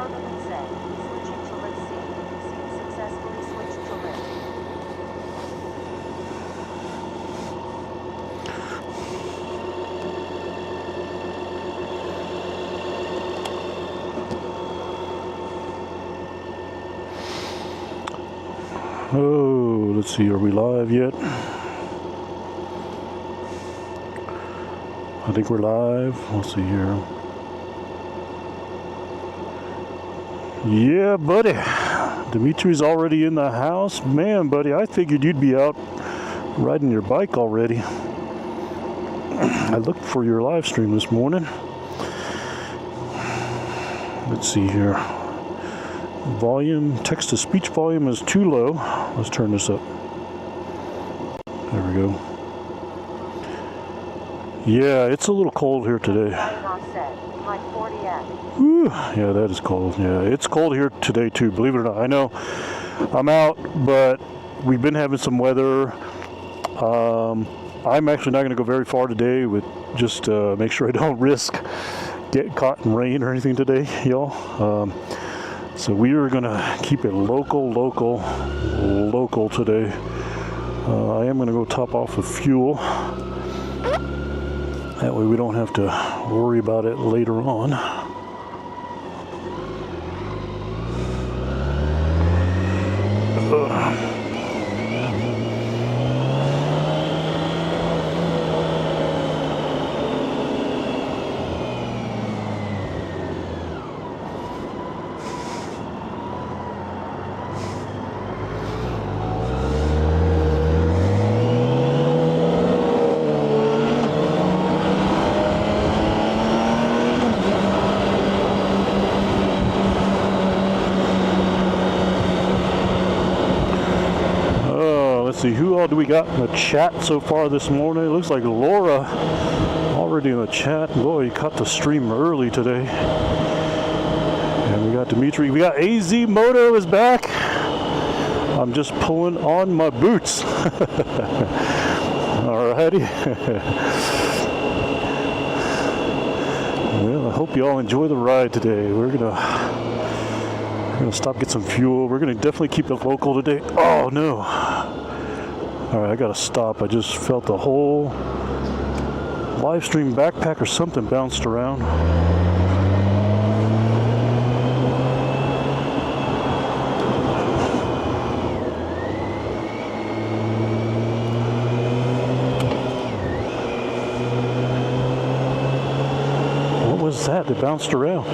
government said. Switching to let's see. Seems successfully switched to lit. Oh, let's see, are we live yet? I think we're live. Let's see here. Yeah, buddy. Dimitri's already in the house. Man, buddy, I figured you'd be out riding your bike already. I looked for your live stream this morning. Let's see here. Volume, text-to-speech volume is too low. Let's turn this up. There we go. Yeah, it's a little cold here today. Whew, yeah, that is cold. Yeah, it's cold here today too, believe it or not. I know I'm out, but we've been having some weather. I'm actually not going to go very far today with just make sure I don't risk getting caught in rain or anything today, y'all. So we are going to keep it local today. I am going to go top off with fuel. That way we don't have to worry about it later on. Let's see, who all do we got in the chat so far this morning? It looks like Laura already in the chat. Boy, you caught the stream early today. And we got Dimitri. We got AZ Moto is back. I'm just pulling on my boots. Alrighty. Well, I hope you all enjoy the ride today. We're gonna stop, get some fuel. We're gonna definitely keep it local today. Oh no. All right, I gotta stop. I just felt the whole live stream backpack or something bounced around. What was that that bounced around?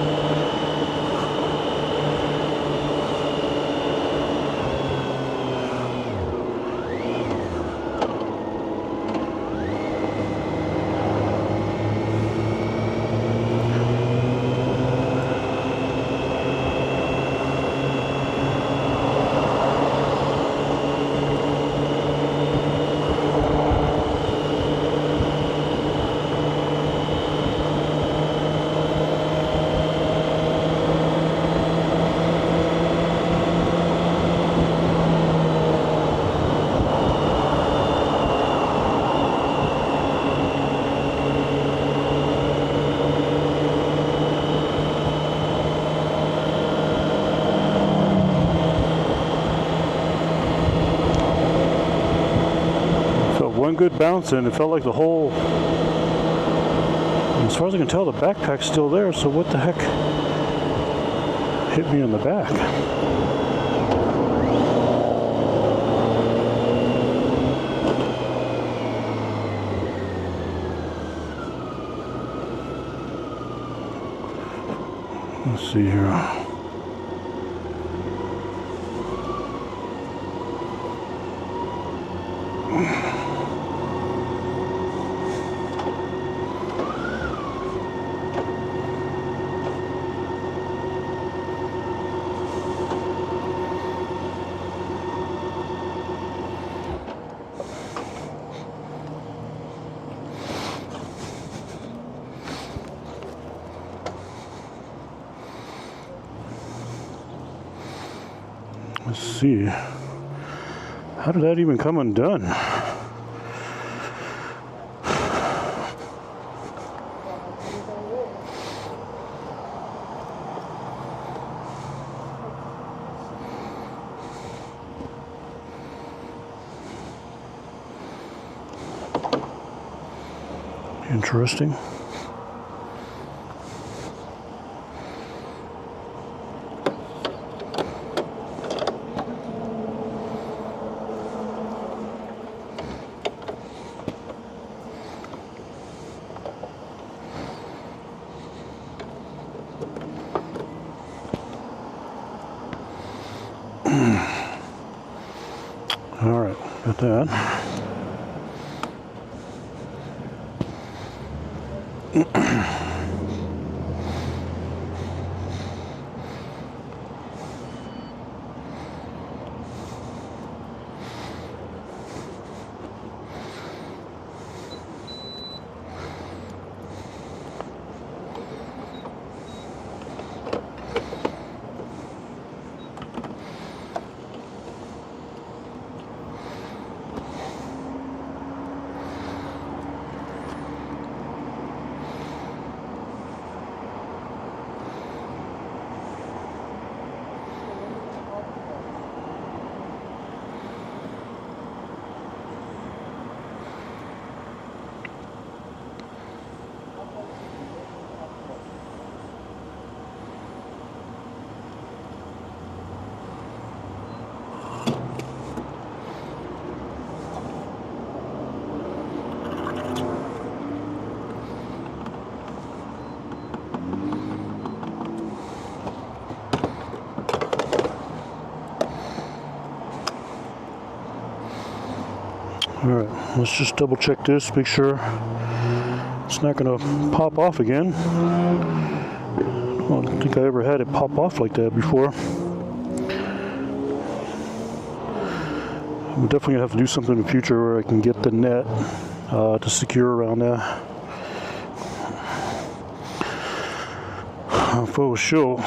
One good bounce and it felt like the whole, as far as I can tell, the backpack's still there, so what the heck hit me in the back? Let's see here. Let's see. How did that even come undone? Interesting. All right, got that. All right, let's just double check this, make sure it's not going to pop off again. I don't think I ever had it pop off like that before. I'm definitely going to have to do something in the future where I can get the net to secure around that. For sure.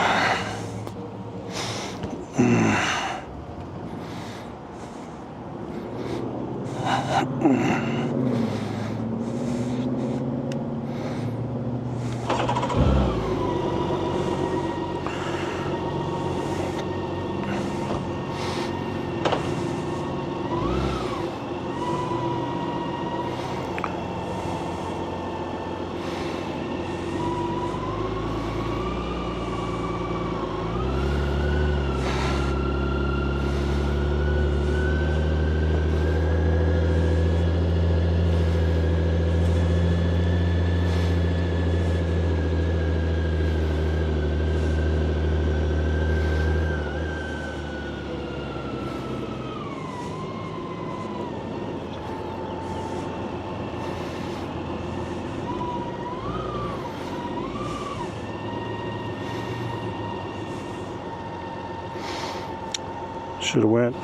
Should have went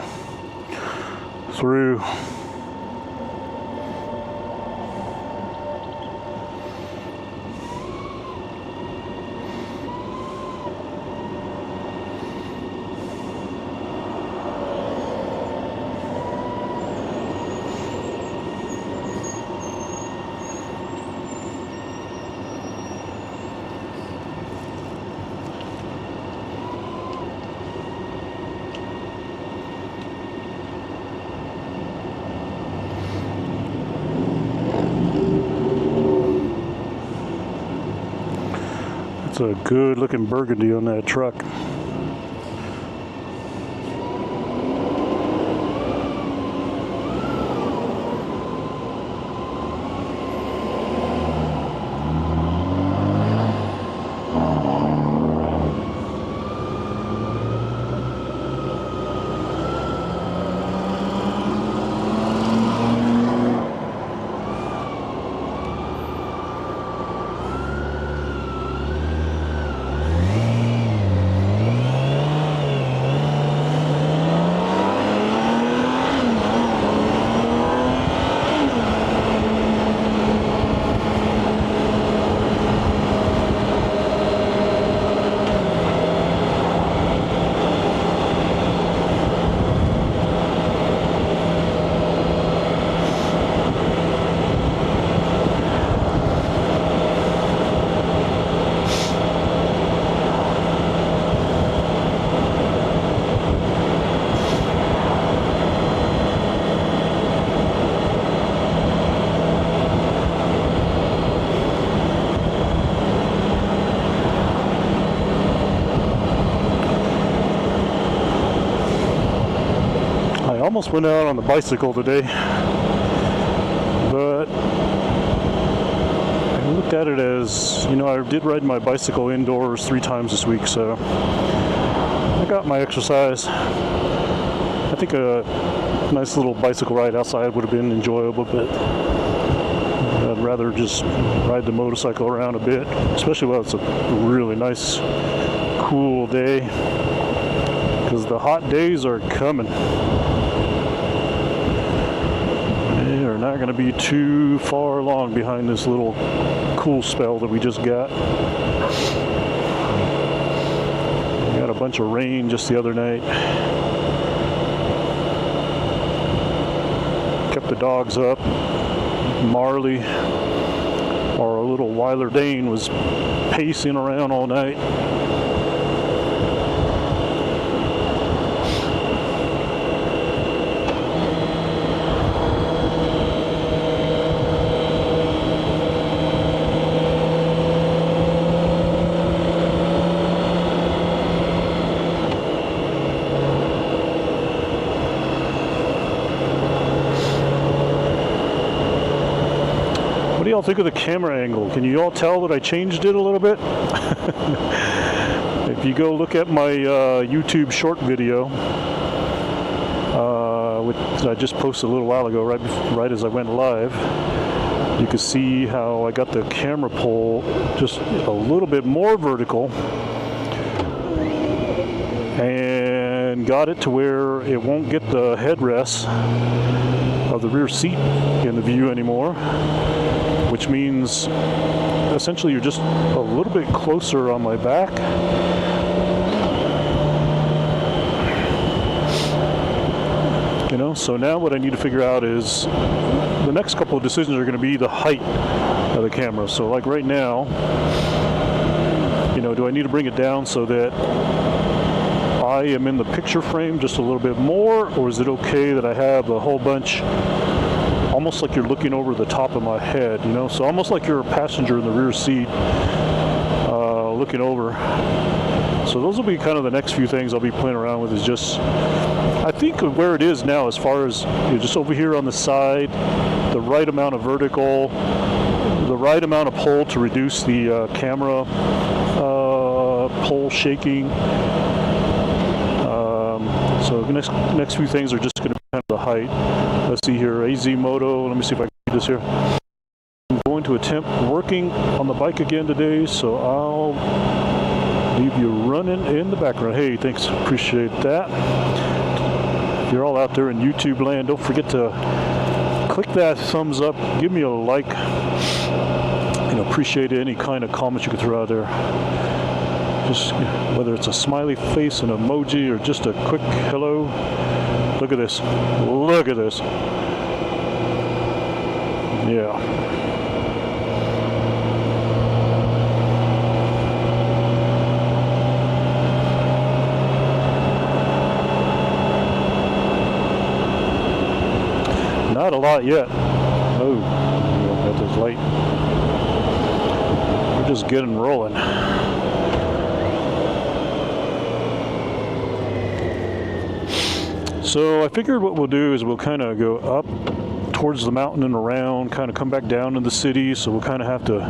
through. It's a good looking burgundy on that truck. almost went out on the bicycle today, but I looked at it as, you know, I did ride my bicycle indoors 3 times this week, so I got my exercise. I think a nice little bicycle ride outside would have been enjoyable, but I'd rather just ride the motorcycle around a bit, especially while it's a really nice, cool day, because the hot days are coming. They are not going to be too far along behind this little cool spell that we just got. We got a bunch of rain just the other night. Kept the dogs up. Marley, our little Weiler Dane, was pacing around all night. What do y'all think of the camera angle? Can you all tell that I changed it a little bit? If you go look at my YouTube short video, which I just posted a little while ago, right as I went live, you can see how I got the camera pole just a little bit more vertical and got it to where it won't get the headrest of the rear seat in the view anymore, which means essentially you're just a little bit closer on my back. You know, so now what I need to figure out is the next couple of decisions are going to be the height of the camera. So like right now, you know, do I need to bring it down so that I am in the picture frame just a little bit more, or is it okay that I have a whole bunch, almost like you're looking over the top of my head, you know, so almost like you're a passenger in the rear seat looking over. So those will be kind of the next few things I'll be playing around with, is just, I think of where it is now as far as, you know, just over here on the side, the right amount of vertical, the right amount of pull to reduce the camera pole shaking. So the next few things are just going to be kind of the height. Let's see here, AZ Moto, let me see if I can read this here. I'm going to attempt working on the bike again today, so I'll leave you running in the background. Hey, thanks, appreciate that. If you're all out there in YouTube land, don't forget to click that thumbs up, give me a like, and appreciate any kind of comments you can throw out there. Just whether it's a smiley face, an emoji, or just a quick hello. Look at this. Look at this. Yeah. Not a lot yet. Oh, got this light. We're just getting rolling. So I figured what we'll do is we'll kind of go up towards the mountain and around, kind of come back down in the city. So we'll kind of have to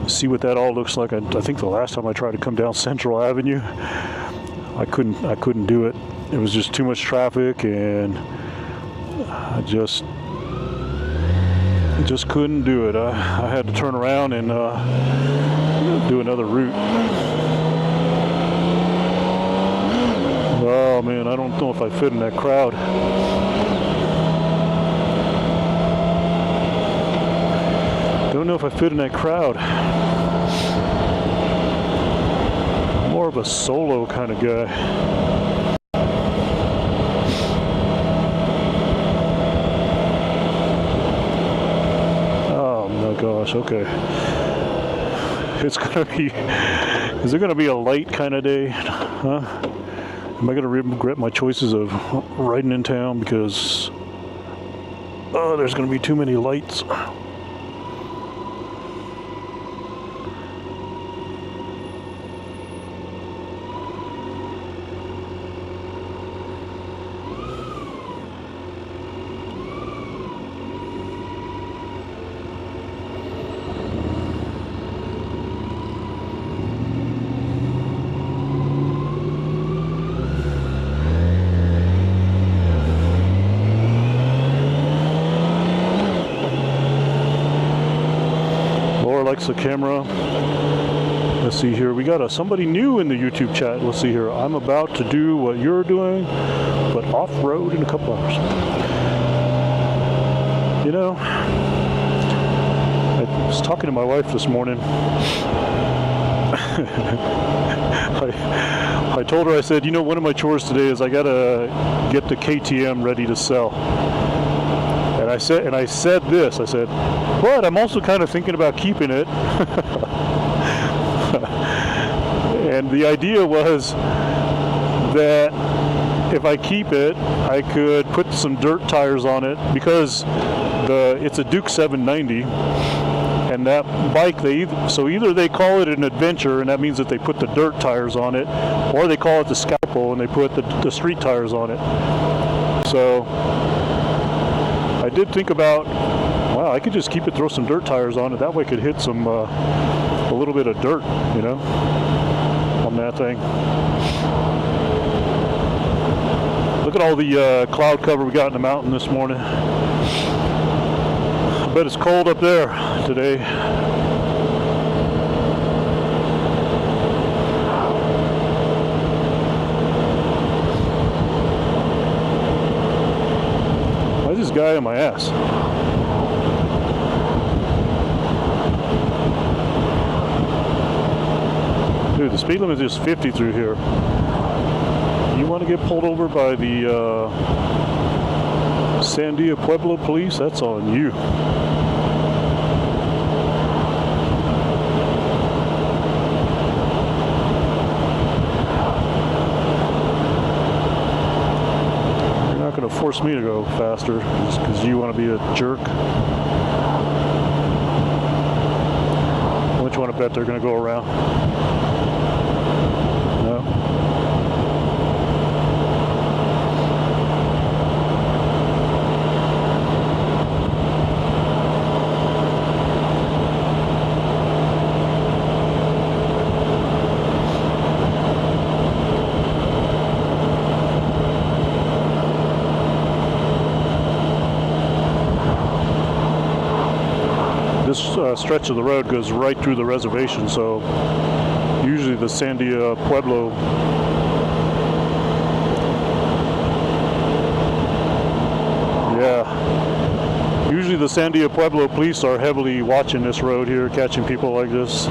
see what that all looks like. I think the last time I tried to come down Central Avenue, I couldn't do it. It was just too much traffic, and I just couldn't do it. I had to turn around and do another route. Oh man, I don't know if I fit in that crowd. Don't know if I fit in that crowd. More of a solo kind of guy. Oh my gosh, okay. It's gonna be, is there gonna be a light kind of day? Huh? Am I going to regret my choices of riding in town because there's going to be too many lights? fix the camera. Let's see here. We got somebody new in the YouTube chat. Let's see here. I'm about to do what you're doing, but off-road in a couple hours. You know, I was talking to my wife this morning. I told her, I said, you know, one of my chores today is I gotta get the KTM ready to sell. And I said this, I said, but I'm also kind of thinking about keeping it. And the idea was that if I keep it, I could put some dirt tires on it, because it's a Duke 790. And that bike, either they call it an adventure, and that means that they put the dirt tires on it, or they call it the scalpel and they put the street tires on it. So I did think about, wow, I could just keep it, throw some dirt tires on it. That way I could hit some a little bit of dirt, you know, on that thing. Look at all the cloud cover we got in the mountain this morning. I bet it's cold up there today. Why is this guy on my ass? Dude, the speed limit is 50 through here. You want to get pulled over by the Sandia Pueblo police? That's on you. You're not going to force me to go faster just because you want to be a jerk. How much you want to bet they're going to go around? No. This stretch of the road goes right through the reservation, so usually the Sandia Pueblo usually the Sandia Pueblo police are heavily watching this road here, catching people like this.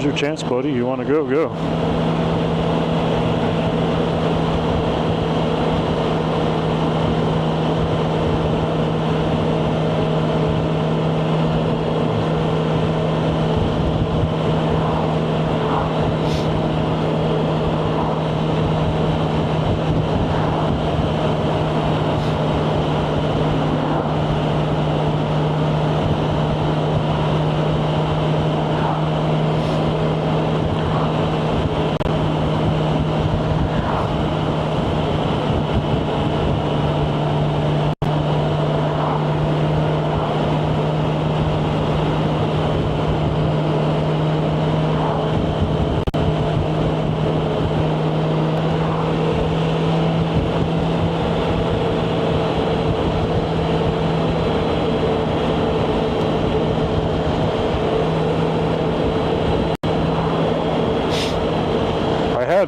Your chance, buddy. You want to go? Go.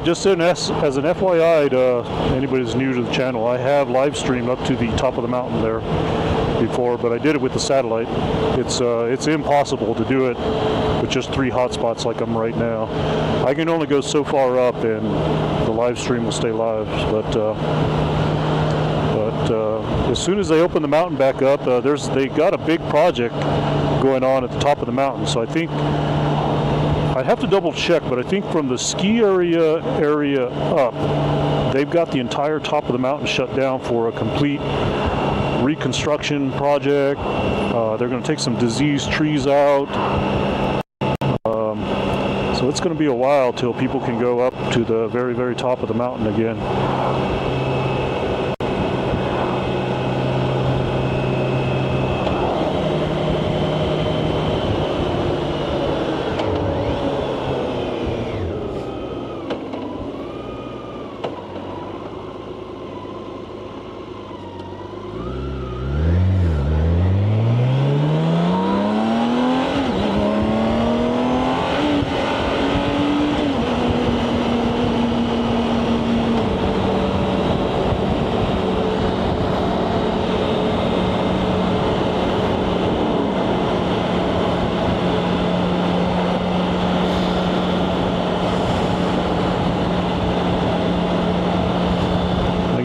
Just as an FYI to anybody who's new to the channel, I have live streamed up to the top of the mountain there before, but I did it with the satellite. It's impossible to do it with just 3 hotspots like I'm right now. I can only go so far up, and the live stream will stay live. But as soon as they open the mountain back up, they got a big project going on at the top of the mountain. So I think I'd have to double check, but I think from the ski area up, they've got the entire top of the mountain shut down for a complete reconstruction project. They're going to take some diseased trees out. So it's going to be a while till people can go up to the very, very top of the mountain again.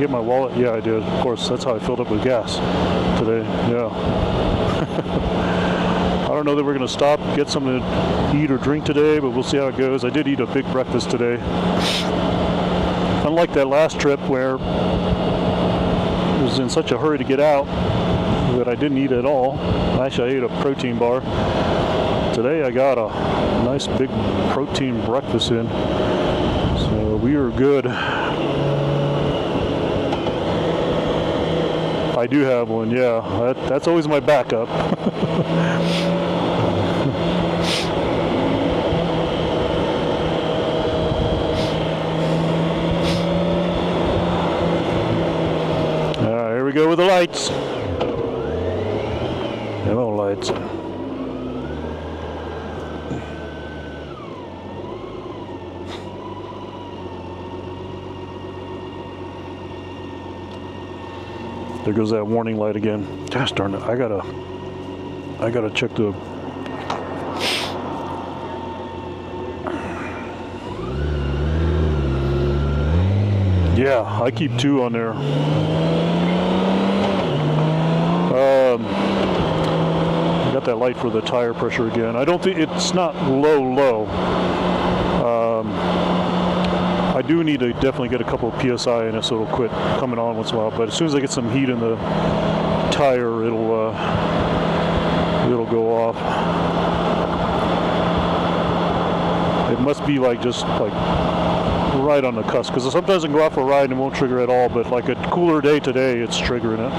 forget my wallet? Yeah, I did. Of course, that's how I filled up with gas today. Yeah. I don't know that we're going to stop, get something to eat or drink today, but we'll see how it goes. I did eat a big breakfast today. Unlike that last trip where I was in such a hurry to get out that I didn't eat at all. Actually, I ate a protein bar. Today I got a nice big protein breakfast in. So we are good. I do have one, yeah. That's always my backup. Here we go with the lights. Hello, lights. There goes that warning light again. Gosh darn it! I gotta check the. Yeah, I keep 2 on there. I got that light for the tire pressure again. I don't think it's not low. I do need to definitely get a couple of PSI in it so it'll quit coming on once in a while. But as soon as I get some heat in the tire, it'll go off. It must be like just like right on the cusp, because sometimes I can go out for a ride and it won't trigger at all. But like a cooler day today, it's triggering it.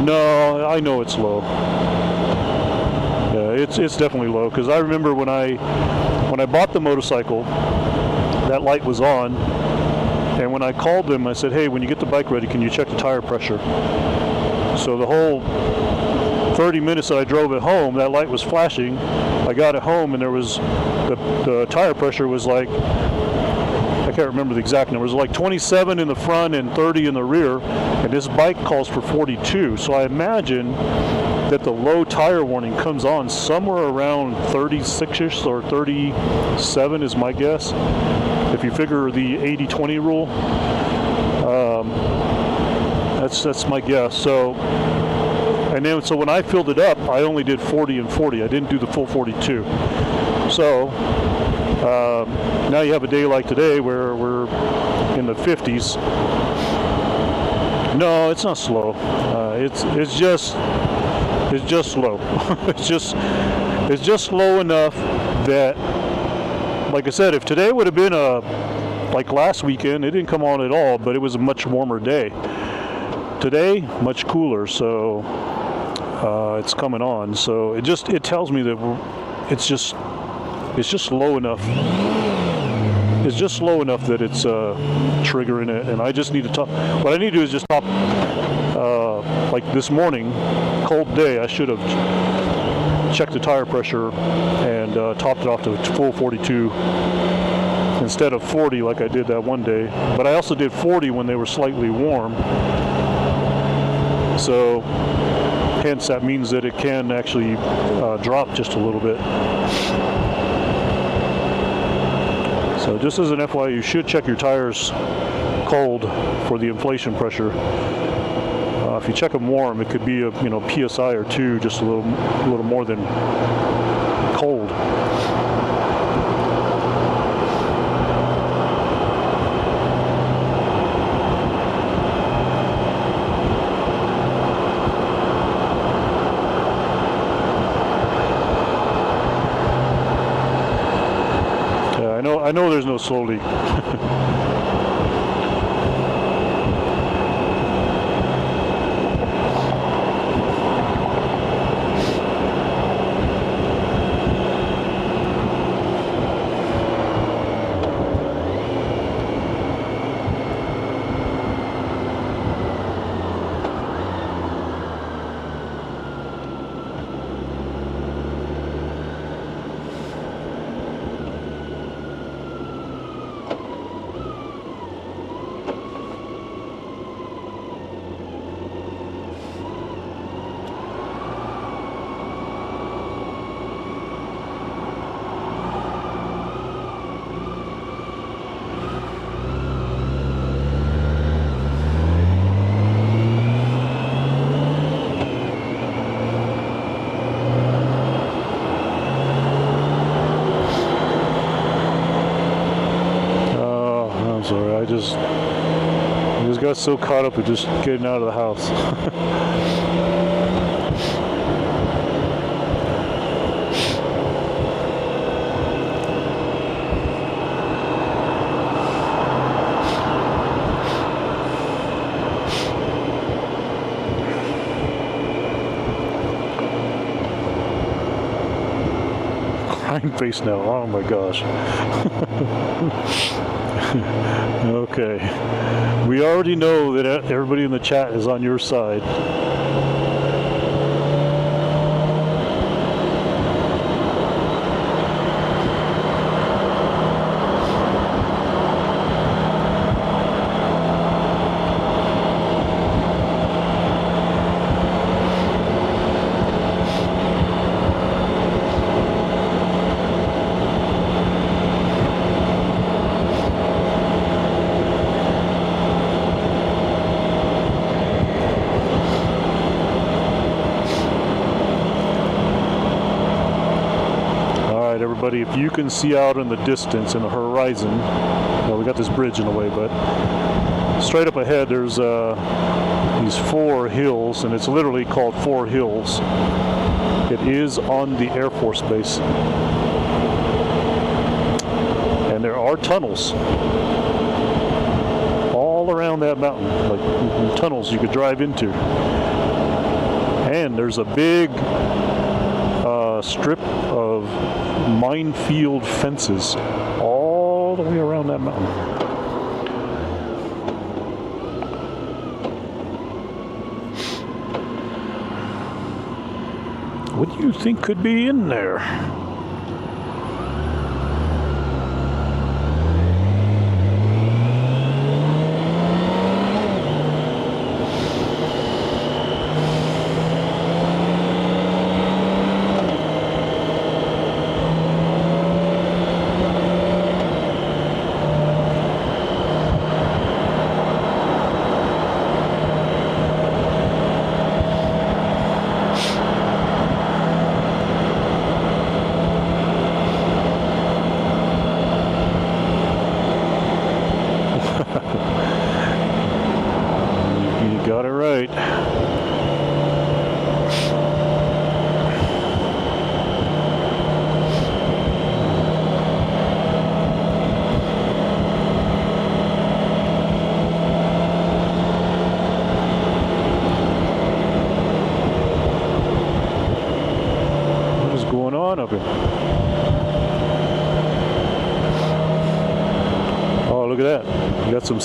No, I know it's low. Yeah, it's definitely low, because I remember when I bought the motorcycle, that light was on, and when I called them, I said, hey, when you get the bike ready, can you check the tire pressure? So the whole 30 minutes that I drove it home, that light was flashing. I got it home, and there was the tire pressure was like, I can't remember the exact number. It was like 27 in the front and 30 in the rear, and this bike calls for 42. So I imagine that the low tire warning comes on somewhere around 36ish or 37 is my guess. If you figure the 80-20 rule, that's my guess. So, and then so when I filled it up, I only did 40 and 40. I didn't do the full 42. So now you have a day like today where we're in the 50s. No, it's not slow. It's just slow. it's just slow enough that, like I said, if today would have been like last weekend, it didn't come on at all, but it was a much warmer day. Today, much cooler, so it's coming on. So it tells me that it's just slow enough. It's just slow enough that it's triggering it, and I just need to top. What I need to do is just top. Like this morning, cold day, I should have checked the tire pressure and topped it off to full 42 instead of 40 like I did that one day. But I also did 40 when they were slightly warm. So hence that means that it can actually drop just a little bit. So just as an FYI, you should check your tires cold for the inflation pressure. If you check them warm, it could be a PSI or 2, just a little more than cold. Yeah, I know there's no slow leak. I just got so caught up with just getting out of the house. Crying face now. Oh my gosh. Okay. We already know that everybody in the chat is on your side. Everybody, if you can see out in the distance in the horizon, well, we got this bridge in the way, but straight up ahead there's these 4 hills, and it's literally called 4 Hills. It is on the Air Force Base, and there are tunnels all around that mountain, like tunnels you could drive into, and there's a big strip of minefield fences all the way around that mountain. What do you think could be in there? Got it right. What is going on up here? Oh, look at that. We got some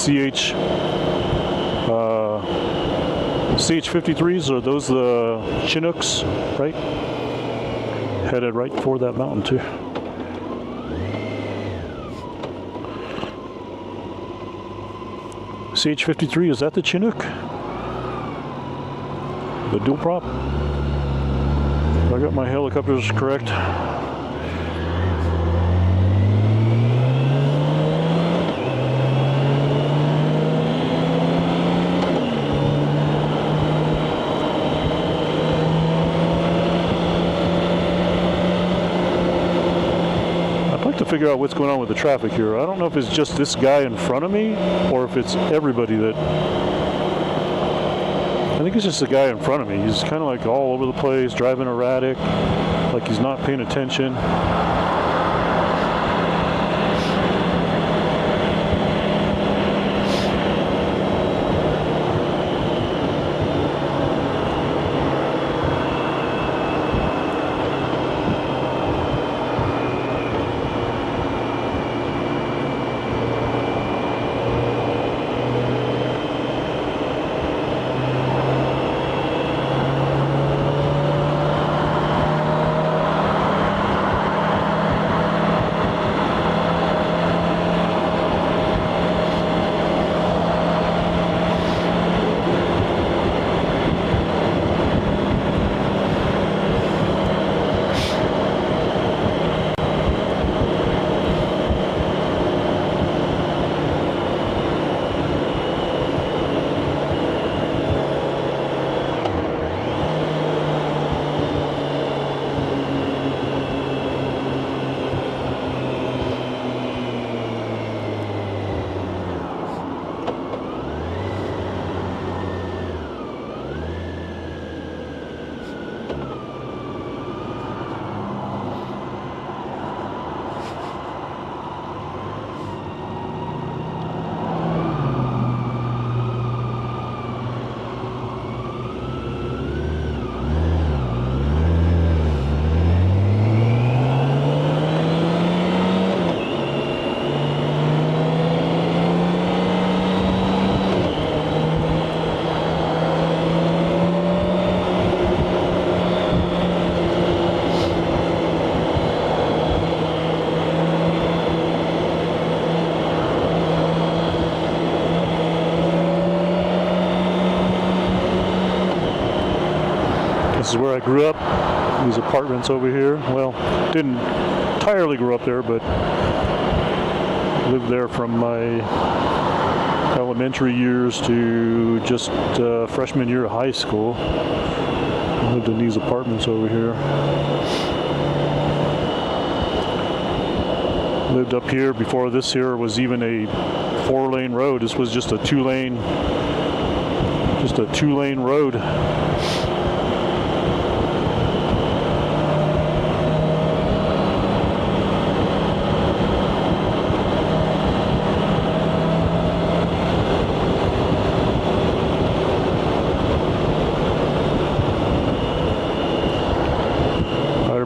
CH-53s, are those the Chinooks, right? Headed right for that mountain too. CH-53, is that the Chinook? The dual prop? I got my helicopters correct. To figure out what's going on with the traffic here. I don't know if it's just this guy in front of me or if it's everybody that... I think it's just the guy in front of me. He's kind of like all over the place, driving erratic, like he's not paying attention. This is where I grew up. These apartments over here. Well, didn't entirely grow up there, but lived there from my elementary years to just freshman year of high school. I lived in these apartments over here. Lived up here before this here was even a 4-lane road. This was just a 2-lane road.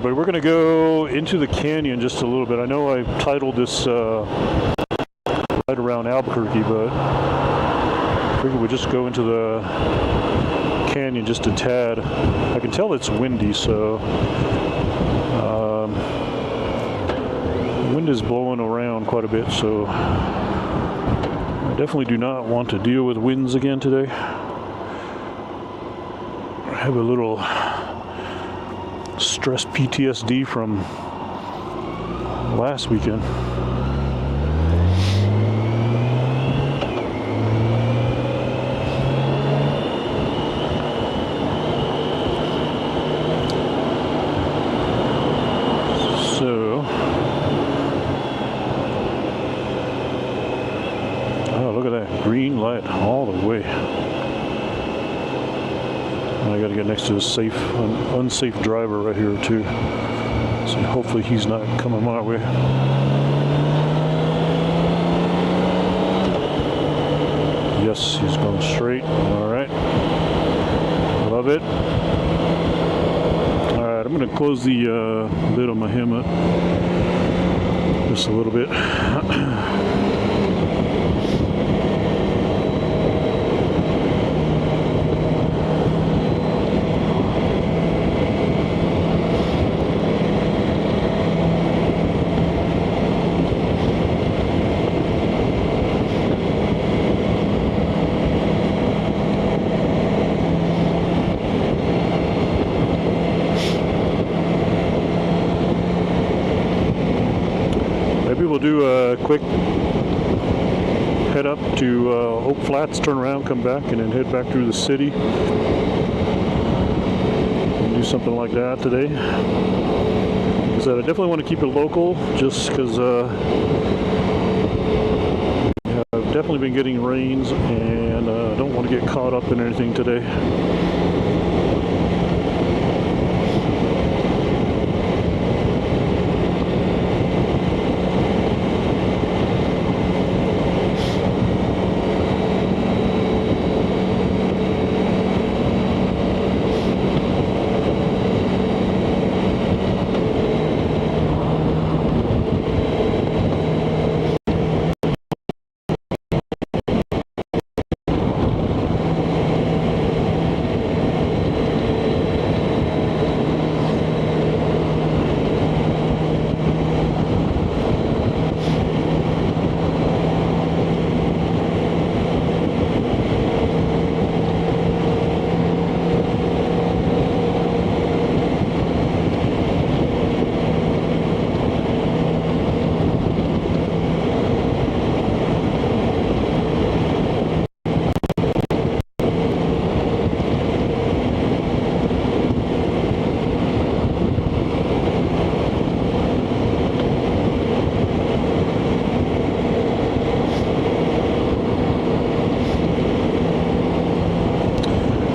But we're going to go into the canyon just a little bit. I know I titled this right around Albuquerque, but I figured we'd just go into the canyon just a tad. I can tell it's windy, so wind is blowing around quite a bit, so I definitely do not want to deal with winds again today. I have a little stress PTSD from last weekend. So, oh, look at that green light all the way. I got to get next to a safe, unsafe driver right here too. So hopefully he's not coming my way. Yes, he's going straight. All right. Love it. All right, I'm going to close the lid on my helmet just a little bit. We'll do a quick head up to Oak Flats, turn around, come back, and then head back through the city. We'll do something like that today. Because I definitely want to keep it local, just because I've definitely been getting rains, and I don't want to get caught up in anything today.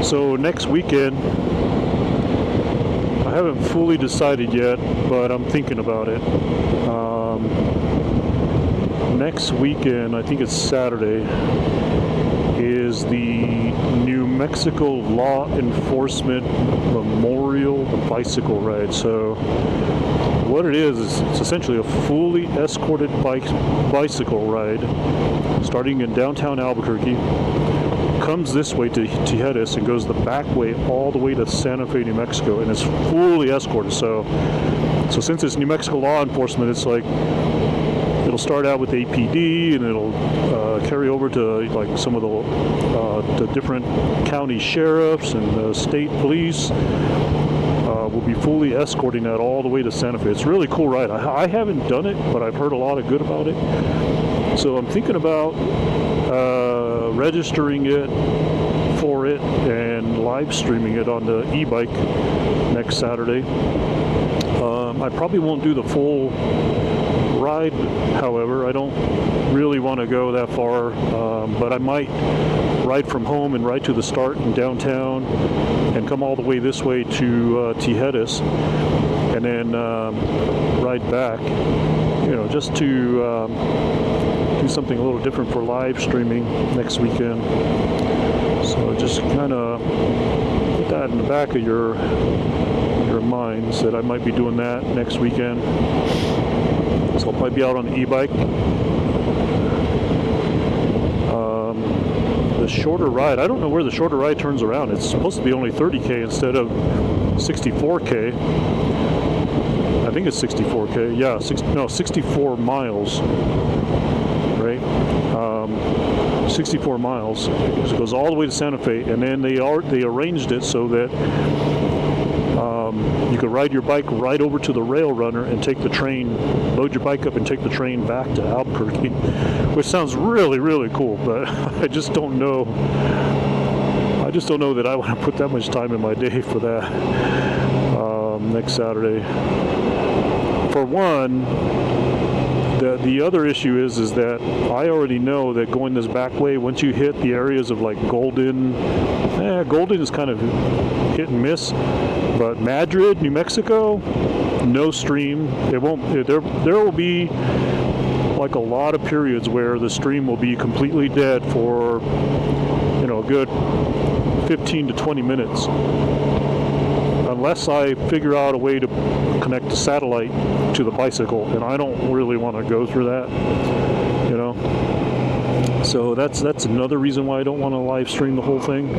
So next weekend, I haven't fully decided yet, but I'm thinking about it. Next weekend, I think it's Saturday, is the New Mexico Law Enforcement Memorial Bicycle Ride. So what it is it's essentially a fully escorted bicycle ride starting in downtown Albuquerque, comes this way to Tijeras and goes the back way all the way to Santa Fe, New Mexico, and it's fully escorted. So since it's New Mexico law enforcement, it's like it'll it'll start out with APD, and it'll carry over to like some of the different county sheriffs and the state police. We'll be fully escorting that all the way to Santa Fe. It's a really cool ride. I haven't done it, but I've heard a lot of good about it. So I'm thinking about registering it for it and live streaming it on the e-bike next Saturday. I probably won't do the full ride, however. I don't really want to go that far, but I might ride from home and ride to the start in downtown and come all the way this way to Tijeras, and then ride back, just to do something a little different for live streaming next weekend. So just kind of put that in the back of your minds that I might be doing that next weekend. So I'll probably be out on the e-bike. The shorter ride, I don't know where the shorter ride turns around. It's supposed to be only 30K instead of 64K. I think it's 64K. Yeah, 64 miles. Right? 64 miles. It goes all the way to Santa Fe, and then they arranged it so that you could ride your bike right over to the rail runner and take the train, load your bike up and take the train back to Albuquerque, which sounds really, really cool, but I just don't know that I want to put that much time in my day for that next Saturday. For one, the other issue is that I already know that going this back way, once you hit the areas of like Golden is kind of hit and miss, but Madrid, New Mexico, no stream. It won't. There will be like a lot of periods where the stream will be completely dead for a good 15 to 20 minutes, unless I figure out a way to connect the satellite to the bicycle, and I don't really want to go through that, So that's another reason why I don't want to live stream the whole thing.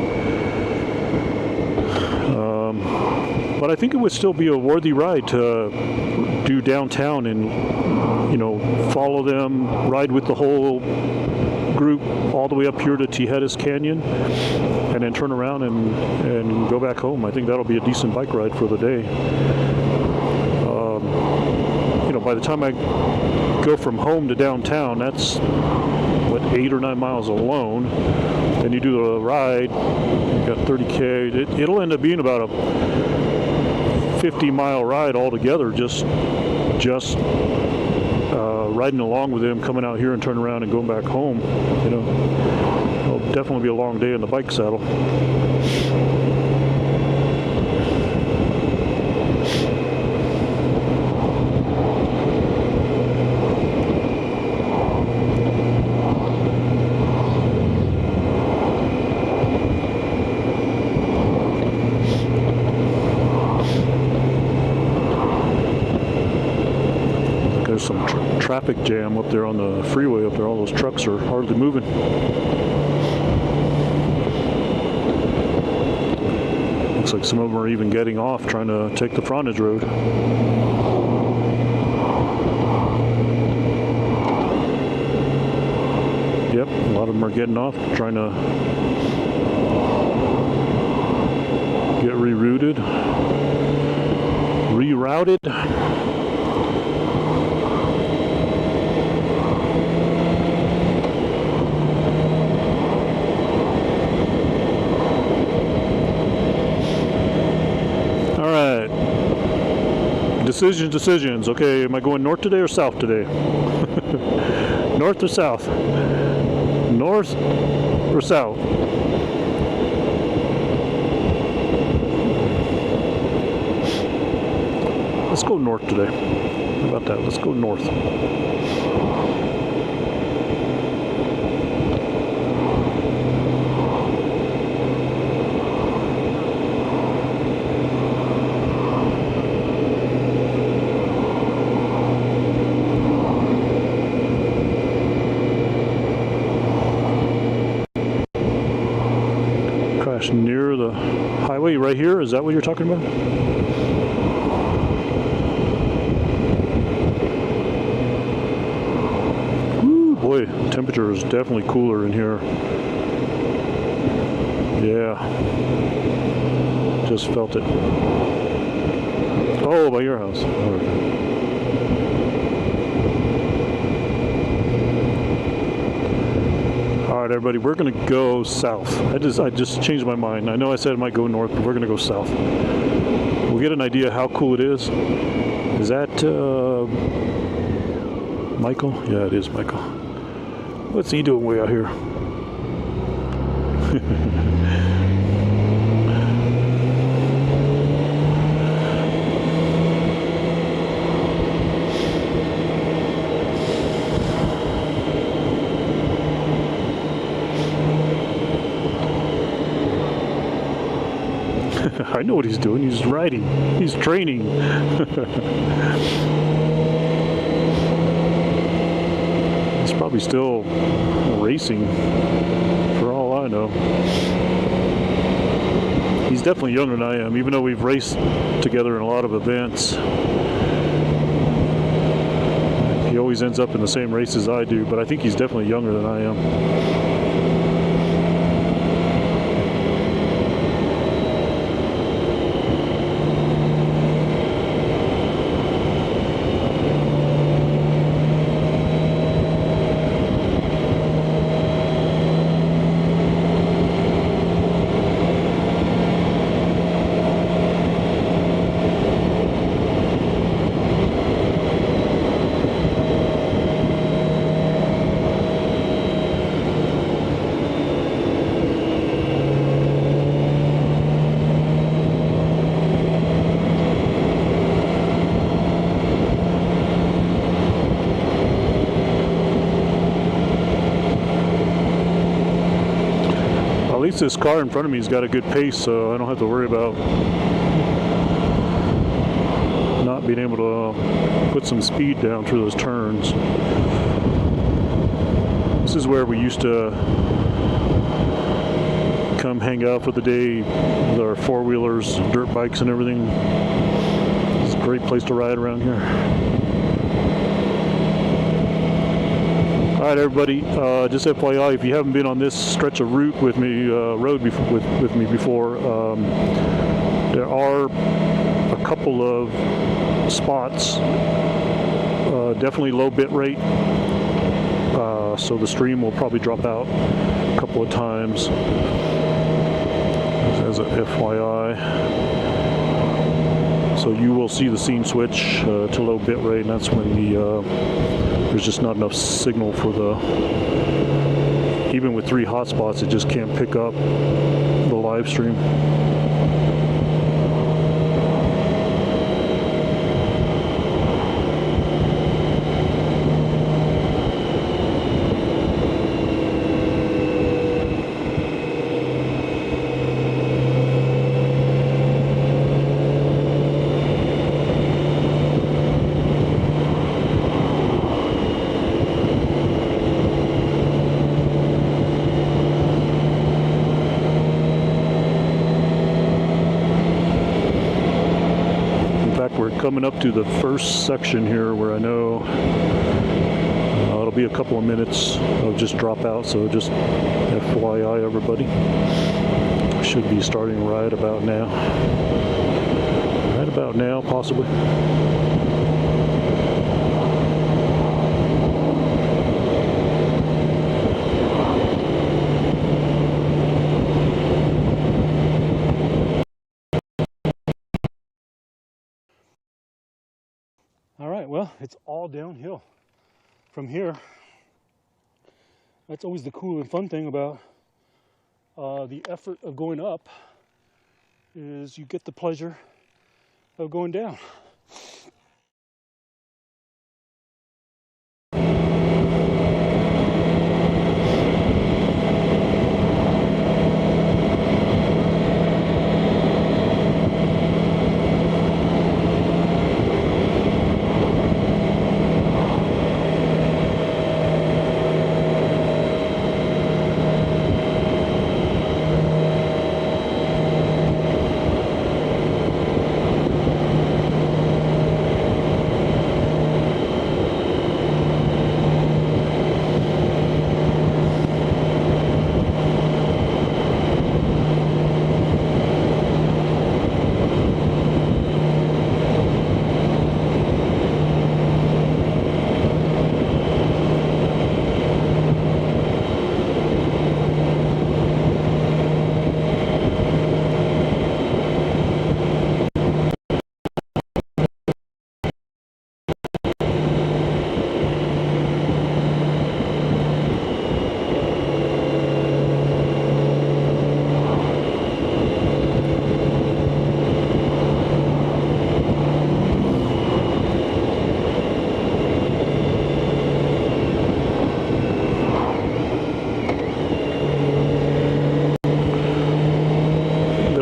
But I think it would still be a worthy ride to do downtown and, follow them, ride with the whole group all the way up here to Tijeras Canyon, and then turn around and go back home. I think that'll be a decent bike ride for the day. By the time I go from home to downtown, that's 8 or 9 miles alone. Then you do the ride, you got 30K. It'll end up being about a 50-mile ride altogether, just riding along with him, coming out here and turning around and going back home. It'll definitely be a long day in the bike saddle. Some traffic jam up there on the freeway up there. All those trucks are hardly moving. Looks like some of them are even getting off, trying to take the frontage road. Yep, a lot of them are getting off, trying to get rerouted. Decisions. Okay, am I going north today or south today? North or south? North or south? Let's go north today. How about that? Let's go north. Near the highway right here, is that what you're talking about? boy, temperature is definitely cooler in here. Yeah. Just felt it. Oh, by your house. Okay. All right, everybody, we're gonna go south. I just changed my mind. I know I said I might go north, but we're gonna go south. We'll get an idea how cool it is. Is that Michael? Yeah, it is Michael. What's he doing way out here? I know what he's doing. He's riding. He's training. He's probably still racing, for all I know. He's definitely younger than I am, even though we've raced together in a lot of events. He always ends up in the same races I do, but I think he's definitely younger than I am. At least this car in front of me has got a good pace, so I don't have to worry about not being able to put some speed down through those turns. This is where we used to come hang out for the day with our four-wheelers, dirt bikes and everything. It's a great place to ride around here. All right, everybody, just FYI, if you haven't been on this stretch of route with me, with me before, there are a couple of spots, definitely low bit rate, so the stream will probably drop out a couple of times, as a FYI. So you will see the scene switch to low bit rate, and that's when there's just not enough signal for even with 3 hotspots, it just can't pick up the live stream. Coming up to the first section here where I know it'll be a couple of minutes of just drop out, so just FYI, everybody. Should be starting right about now. Right about now, possibly. All right, well, it's all downhill from here. That's always the cool and fun thing about the effort of going up, is you get the pleasure of going down.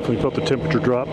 Definitely felt the temperature drop.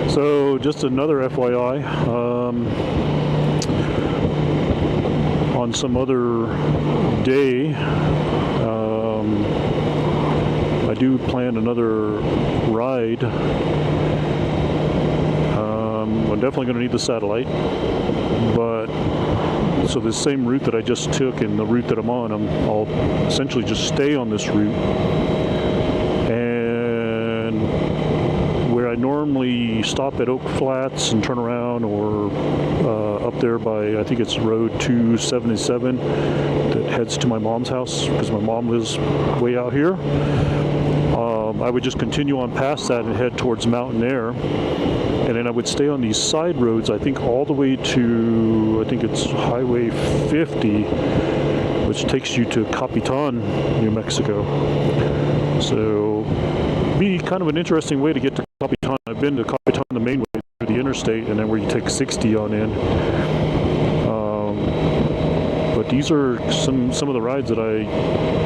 So just another FYI, on some other day, I do plan another ride. I'm definitely going to need the satellite, but so the same route that I just took and the route that I'm on, I'll essentially just stay on this route. Where I normally stop at Oak Flats and turn around, or up there by, I think it's Road 277 that heads to my mom's house, because my mom lives way out here. I would just continue on past that and head towards Mountain Air, and then I would stay on these side roads, I think all the way to, I think it's Highway 50, which takes you to Capitan, New Mexico. So be kind of an interesting way to get to Capitan. I've been to Capitan the main way through the interstate, and then where you take 60 on in. But these are some of the rides that I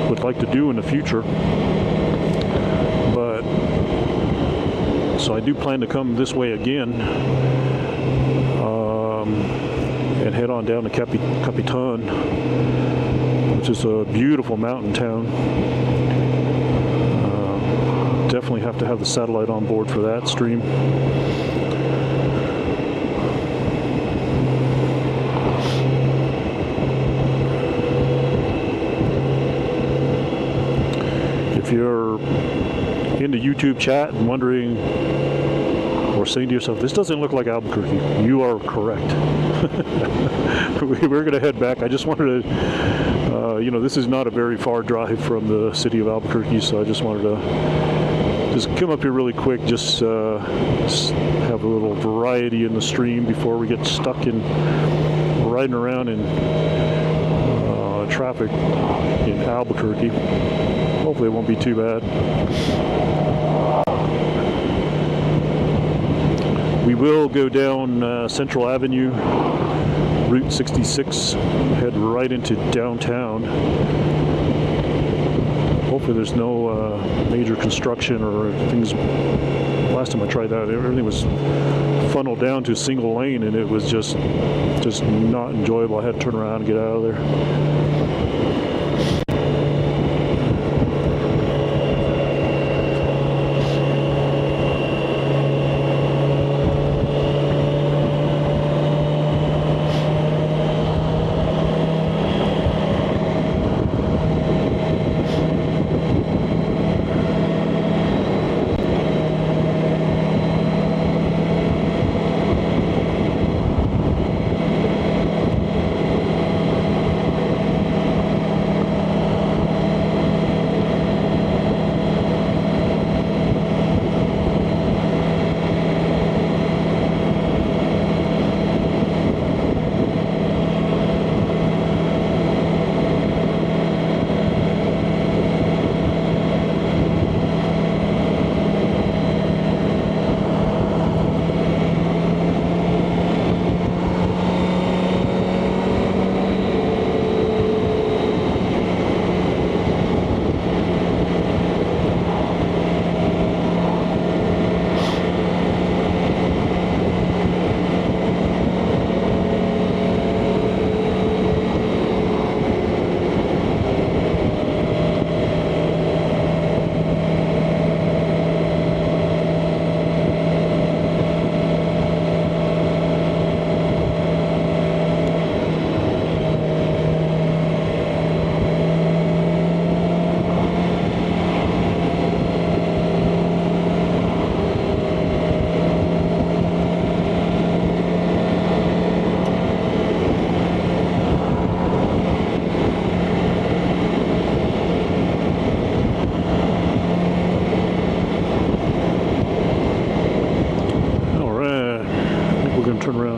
would like to do in the future. But so I do plan to come this way again, and head on down to Capitan, which is a beautiful mountain town. Definitely have to have the satellite on board for that stream. If you're in the YouTube chat and wondering or saying to yourself, this doesn't look like Albuquerque, you are correct. We're going to head back. I just wanted to, this is not a very far drive from the city of Albuquerque, so I just wanted to just come up here really quick, just have a little variety in the stream before we get stuck in riding around in traffic in Albuquerque. Hopefully it won't be too bad. We will go down Central Avenue, Route 66, head right into downtown. Hopefully there's no major construction or things. Last time I tried that, everything was funneled down to a single lane, and it was just not enjoyable. I had to turn around and get out of there.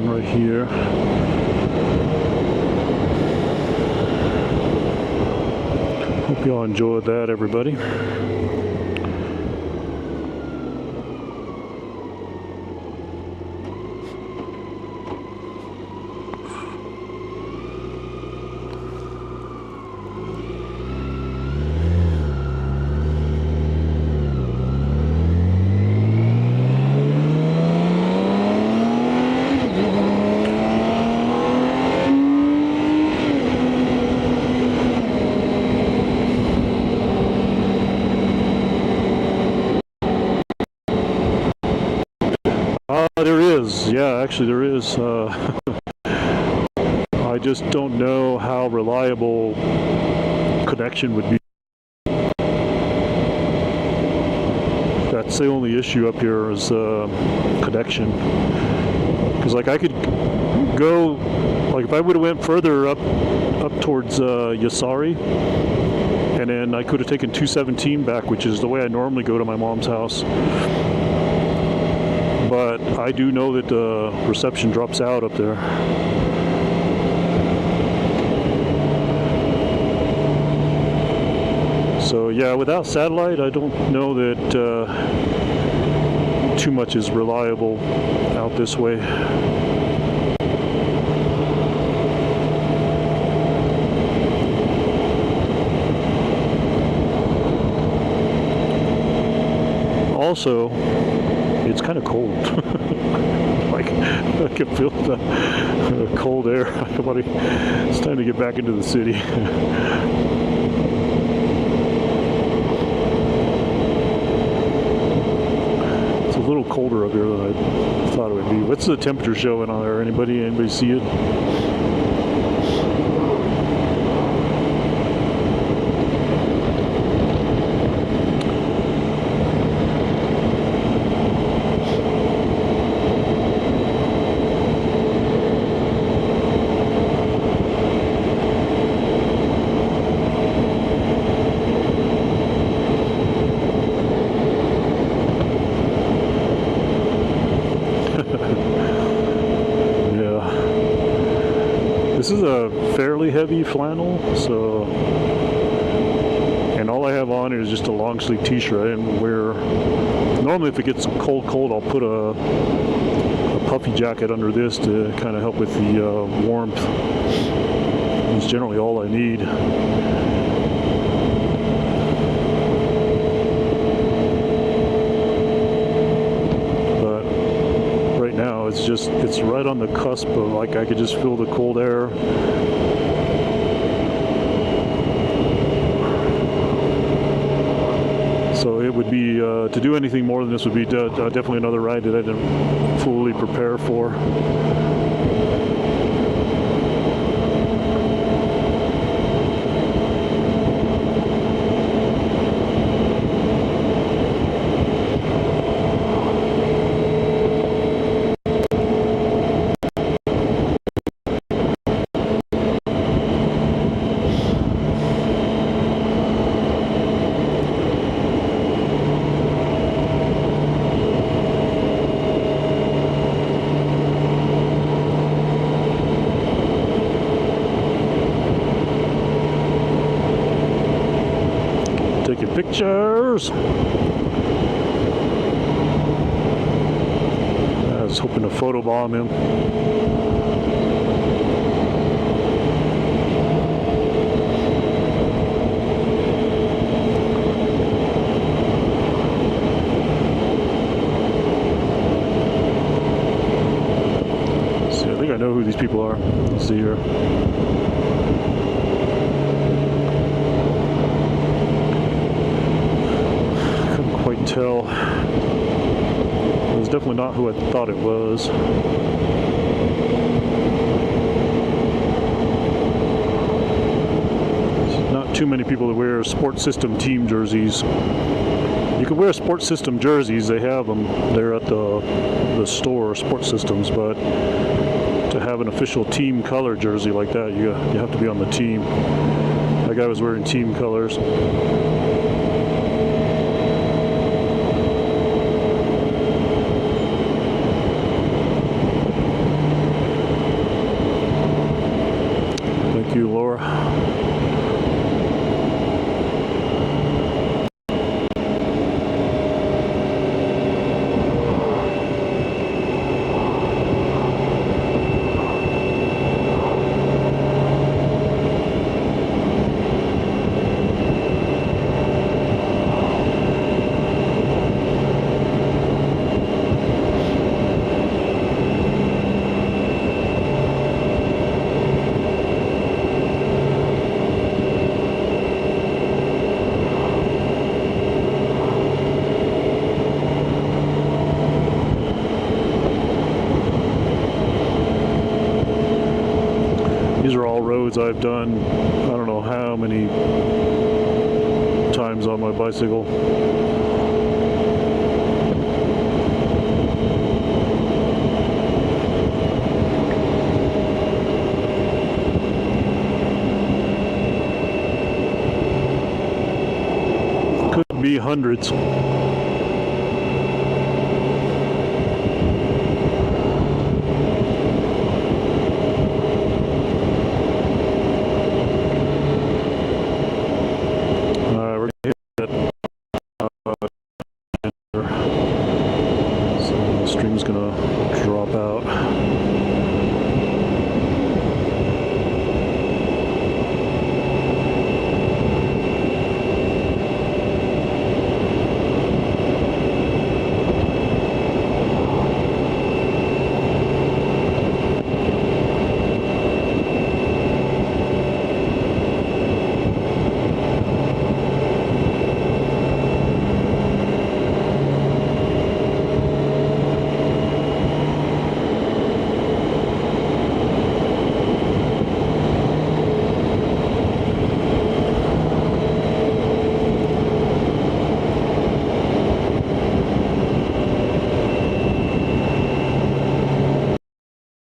on right here. Hope y'all enjoyed that, everybody. There is. Yeah, actually there is. I just don't know how reliable connection would be. That's the only issue up here is connection. Because like I could go, like if I would have went further up towards Yasari, and then I could have taken 217 back, which is the way I normally go to my mom's house. But I do know that the reception drops out up there. So yeah, without satellite, I don't know that too much is reliable out this way. Also, it's kind of cold. Like I can feel the cold air. It's time to get back into the city. It's a little colder up here than I thought it would be. What's the temperature showing on there? Anybody see it? This is a fairly heavy flannel, so, and all I have on is just a long sleeve t-shirt. I didn't wear, normally if it gets cold, I'll put a puffy jacket under this to kind of help with the warmth. It's generally all I need. It's right on the cusp of, like, I could just feel the cold air. So it would be, to do anything more than this would be definitely another ride that I didn't fully prepare for. Pictures. I was hoping to photobomb him. See, I think I know who these people are. Let's see here. Tell. It was definitely not who I thought it was. There's not too many people that wear Sport System team jerseys. You can wear Sport System jerseys, they have them there at the store, Sport Systems, but to have an official team color jersey like that, you have to be on the team. That guy was wearing team colors. roads I've done, I don't know how many times on my bicycle. Could be hundreds. Stream's gonna drop out.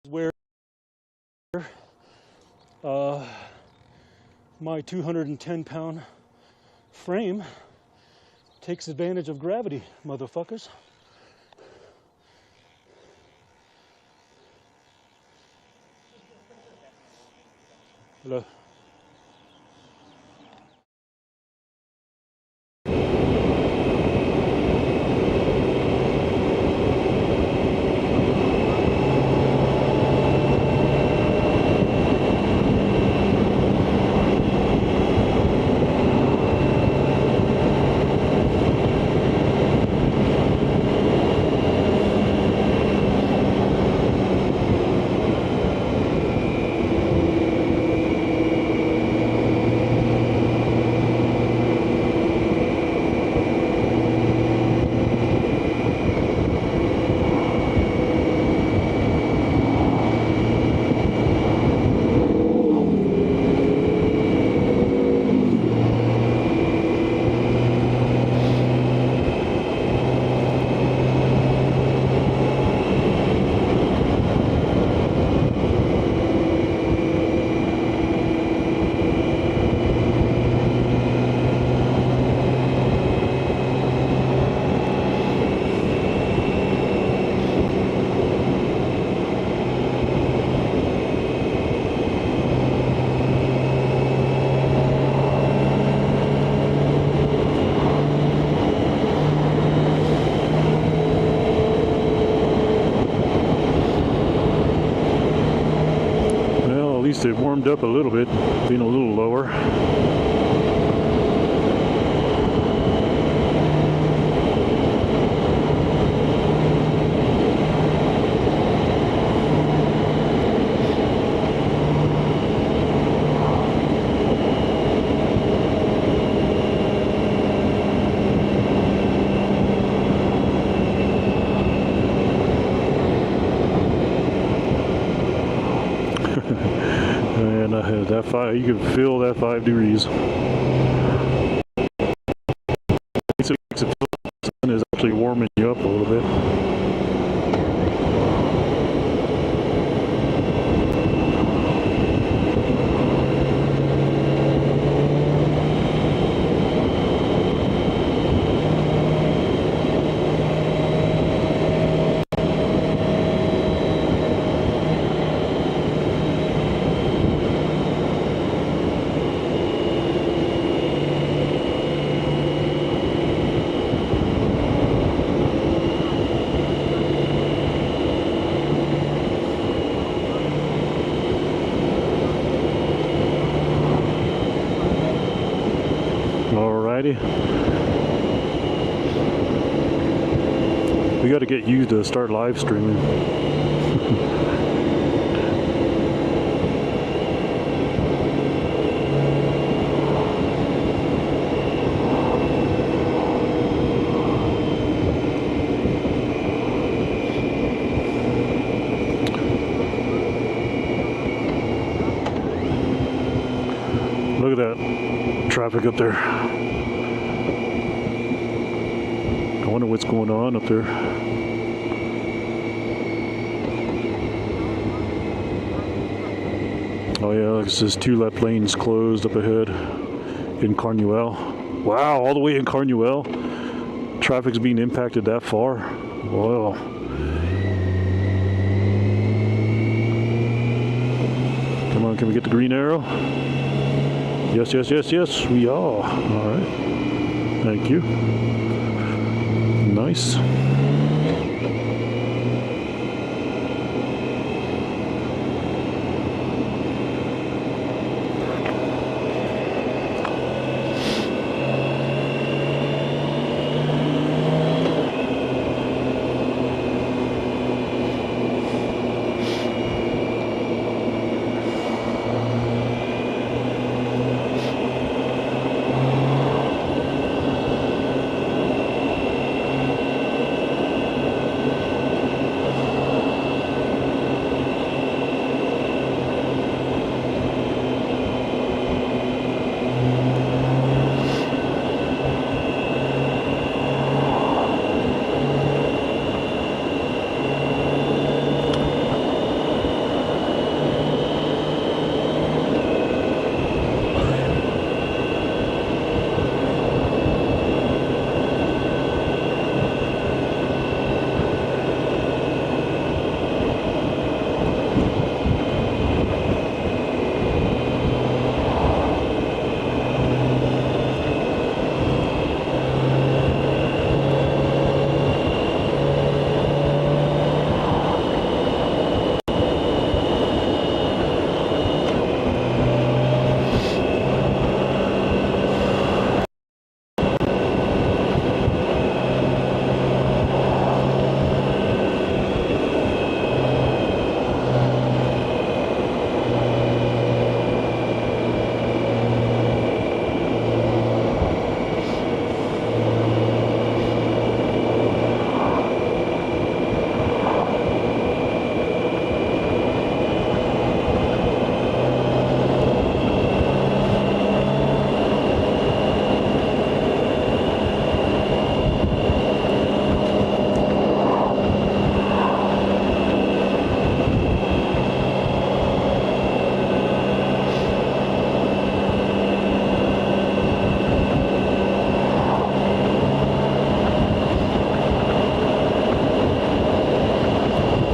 Where my 210-pound frame takes advantage of gravity, motherfuckers. Hello. It warmed up a little bit, being a little lower. And that fire, you can feel that 5 degrees. So it makes it feel like the sun is actually warming you up a little bit. We got to get you to start live streaming. traffic up there. I wonder what's going on up there. Oh yeah, it says 2 left lanes closed up ahead in Carnuel. Wow, all the way in Carnuel? Traffic's being impacted that far? Wow. Come on, can we get the green arrow? Yes, yes, yes, yes, we are. All right. Thank you. Nice.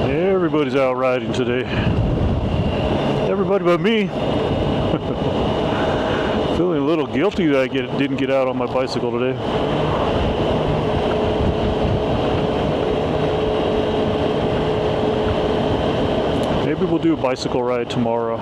Everybody's out riding today. Everybody but me. Feeling a little guilty that I didn't get out on my bicycle today. Maybe we'll do a bicycle ride tomorrow.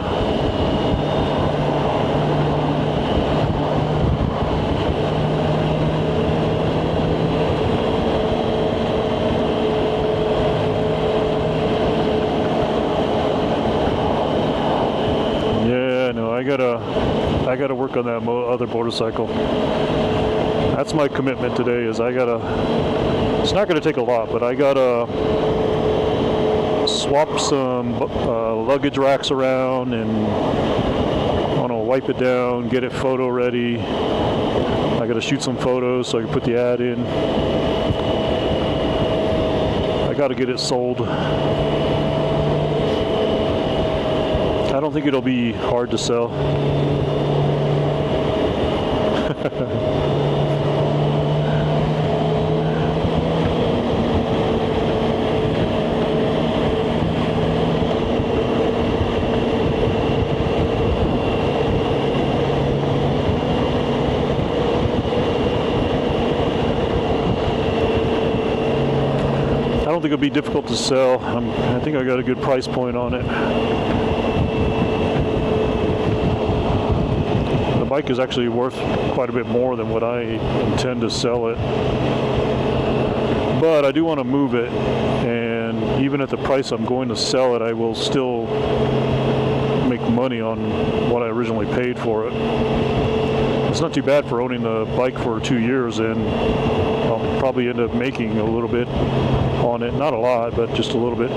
I gotta work on that other motorcycle. That's my commitment today. It's not gonna take a lot, but I gotta swap some luggage racks around and I want to wipe it down, get it photo ready. I gotta shoot some photos so I can put the ad in. I gotta get it sold. I don't think it'll be hard to sell. I don't think it'll be difficult to sell. I think I got a good price point on it. The bike is actually worth quite a bit more than what I intend to sell it. But I do want to move it, and even at the price I'm going to sell it, I will still make money on what I originally paid for it. It's not too bad for owning the bike for 2 years, and I'll probably end up making a little bit on it. Not a lot, but just a little bit.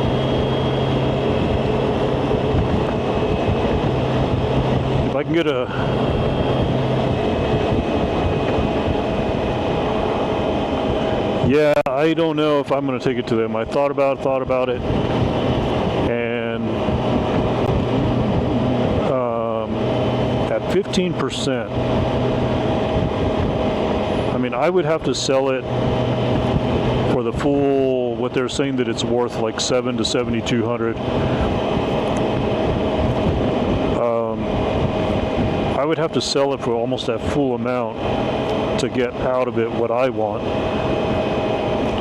If I can get Yeah, I don't know if I'm going to take it to them. I thought about it, and at 15%, I mean, I would have to sell it for the full, what they're saying that it's worth, like 7 to 7,200. I would have to sell it for almost that full amount to get out of it what I want.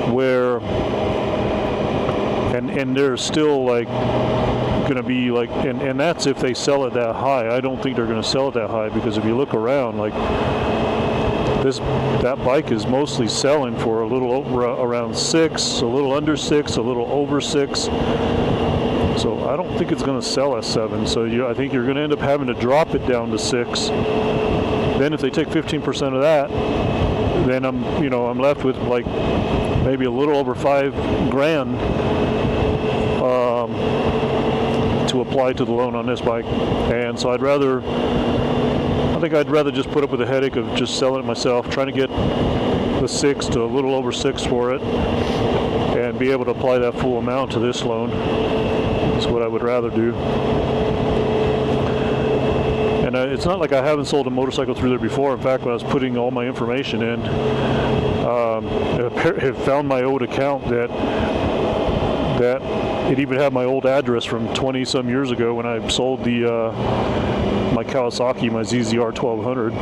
Where, and they're still like going to be like, and that's if they sell it that high. I don't think they're going to sell it that high, because if you look around, like that bike is mostly selling for a little over, around 6, a little under 6, a little over 6. So I don't think it's going to sell at 7. So I think you're going to end up having to drop it down to 6. Then if they take 15% of that, then I'm left with like maybe a little over $5,000 to apply to the loan on this bike. And so I think I'd rather just put up with the headache of just selling it myself, trying to get the 6 to a little over 6 for it, and be able to apply that full amount to this loan. That's what I would rather do. And it's not like I haven't sold a motorcycle through there before. In fact, when I was putting all my information in, it found my old account that it even had my old address from 20 some years ago when I sold my Kawasaki, my ZZR 1200.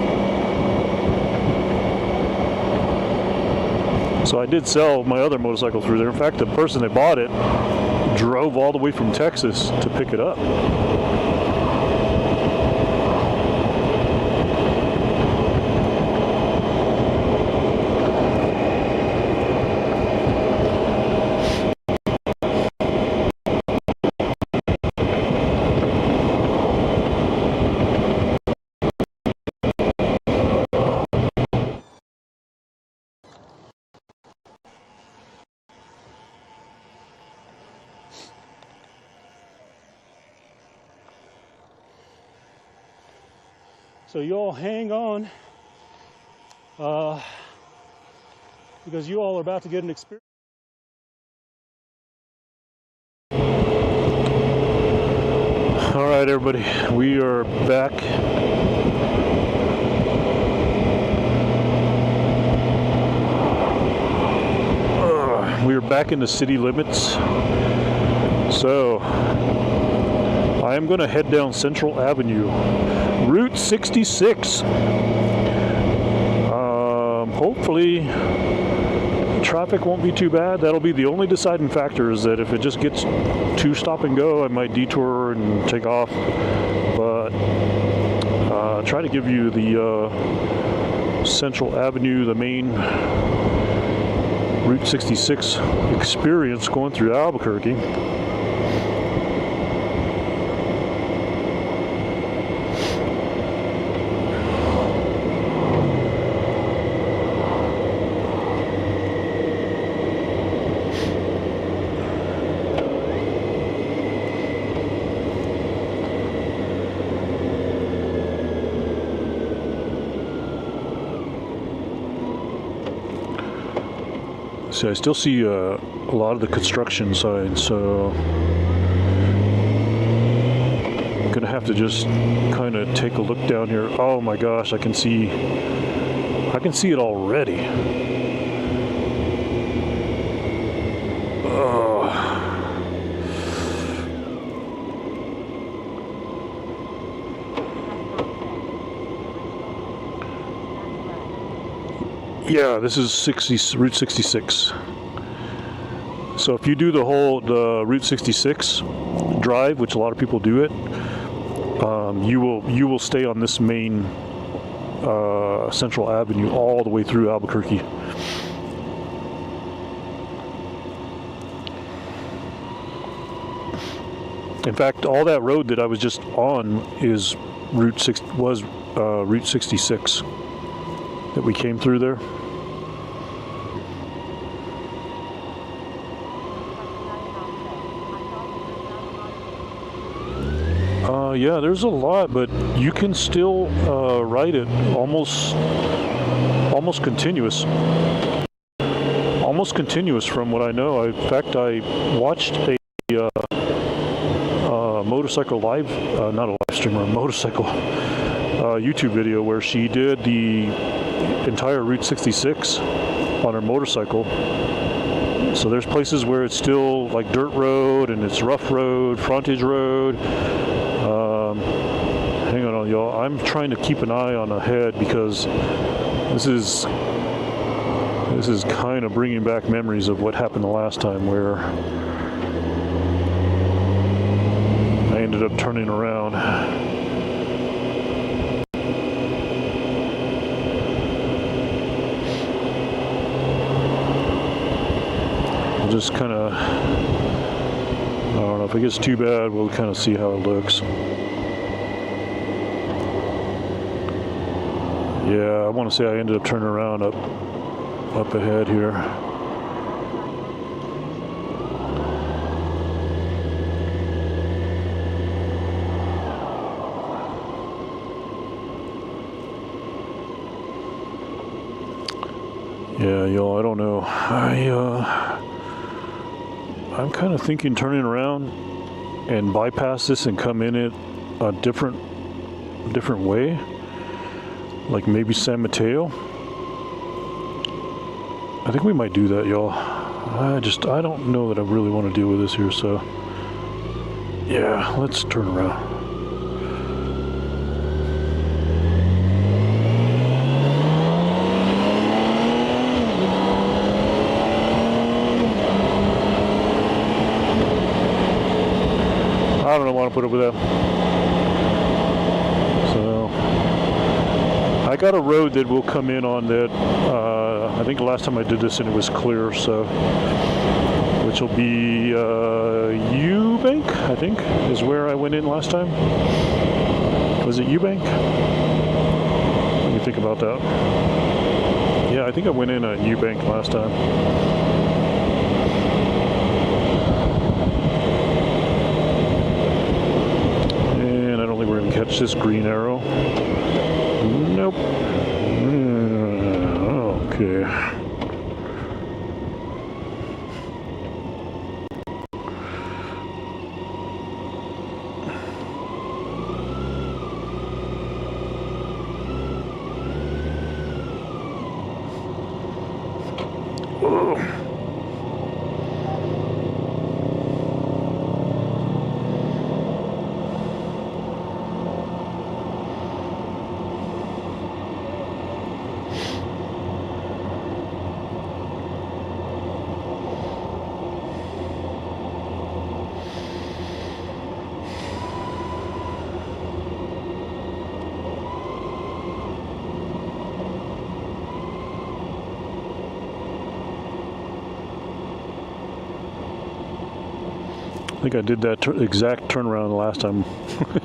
So I did sell my other motorcycle through there. In fact, the person that bought it drove all the way from Texas to pick it up. So you all hang on, because you all are about to get an experience. All right, everybody, we are back. We are back in the city limits. So I am going to head down Central Avenue, Route 66. Hopefully traffic won't be too bad. That'll be the only deciding factor, is that if it just gets too stop and go, I might detour and take off. But try to give you the Central Avenue, the main Route 66 experience going through Albuquerque. See, I still see a lot of the construction signs, so I'm gonna have to just kind of take a look down here. Oh my gosh, I can see it already. Yeah, this is Route 66. So if you do the Route 66 drive, which a lot of people do it, you will stay on this main Central Avenue all the way through Albuquerque. In fact, all that road that I was just on is Route 66 that we came through there. Yeah, there's a lot, but you can still ride it almost continuous. almost continuous from what I know. In fact, I watched a motorcycle live, not a live stream, a motorcycle YouTube video where she did the entire Route 66 on her motorcycle. So there's places where it's still like dirt road and it's rough road, frontage road. Hang on, y'all. I'm trying to keep an eye on ahead because this is kind of bringing back memories of what happened the last time where I ended up turning around. We'll just kind of, I don't know, if it gets too bad, we'll kind of see how it looks. Yeah, I want to say I ended up turning around up ahead here. Yeah, y'all, I don't know. I'm kind of thinking turning around and bypass this and come in it a different way. Like maybe San Mateo. I think we might do that, y'all. I don't know that I really want to deal with this here, so yeah, let's turn around. I don't want to put up with that. So I got a road that will come in on that. I think the last time I did this and it was clear, so which will be Eubank, I think, is where I went in last time. Was it Eubank? Let me think about that. Yeah, I think I went in at Eubank last time. And I don't think we're going to catch this green arrow. Nope. Okay. I think I did that exact turnaround the last time.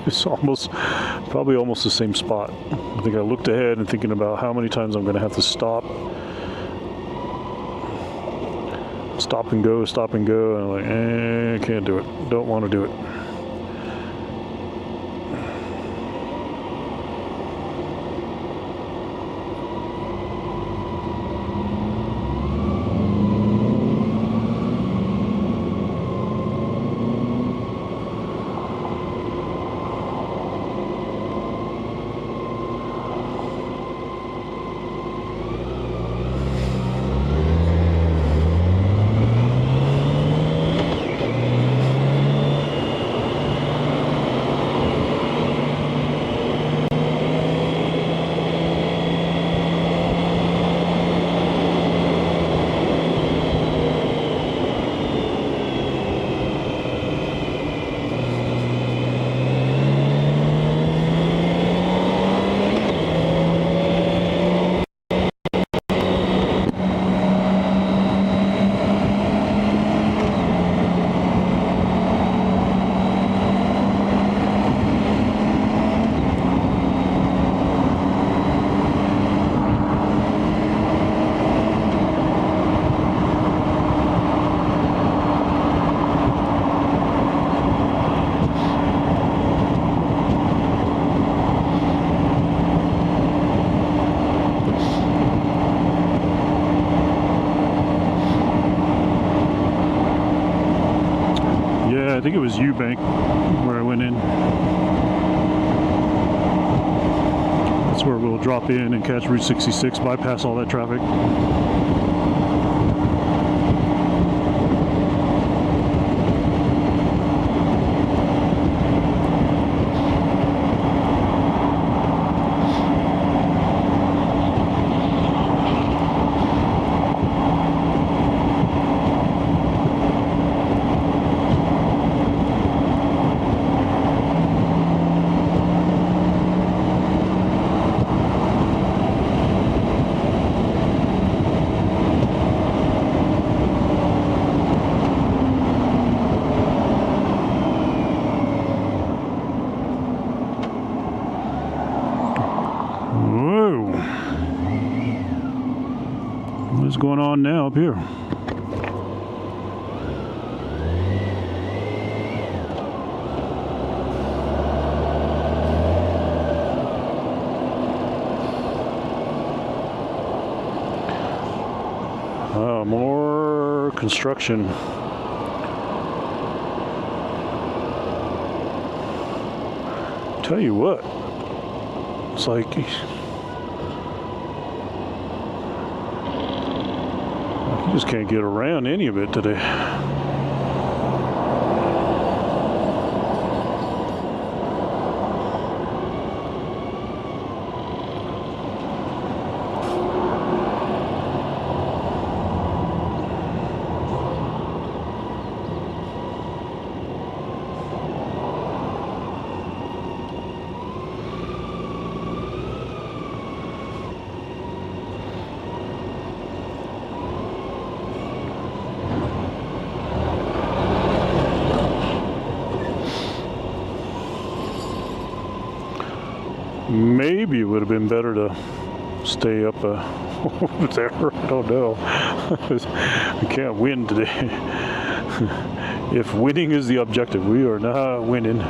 It's probably almost the same spot. I think I looked ahead and thinking about how many times I'm going to have to stop and go, and I'm like, can't do it. Don't want to do it. I think it was Eubank where I went in. That's where we'll drop in and catch Route 66, bypass all that traffic. What's going on now up here? More construction. Tell you what, it's like you just can't get around any of it today. Maybe it would have been better to stay up over there. I don't know. We can't win today. If winning is the objective, we are not winning.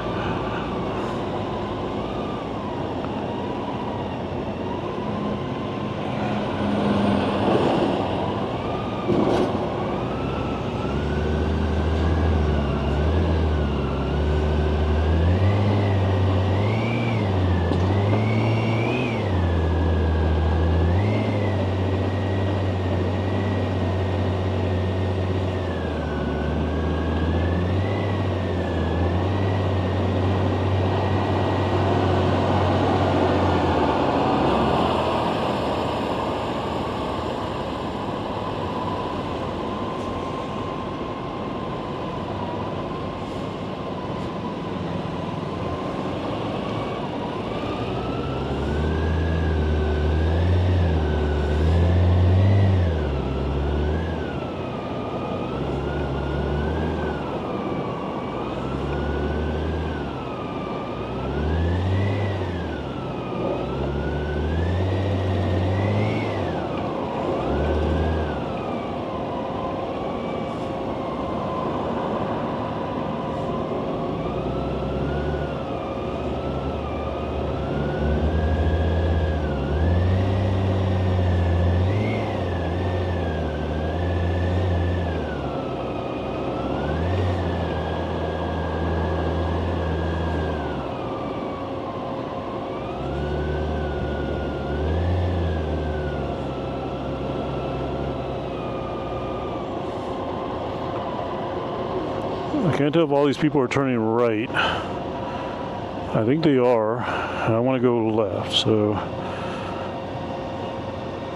I can't tell if all these people are turning right. I think they are. I want to go left, so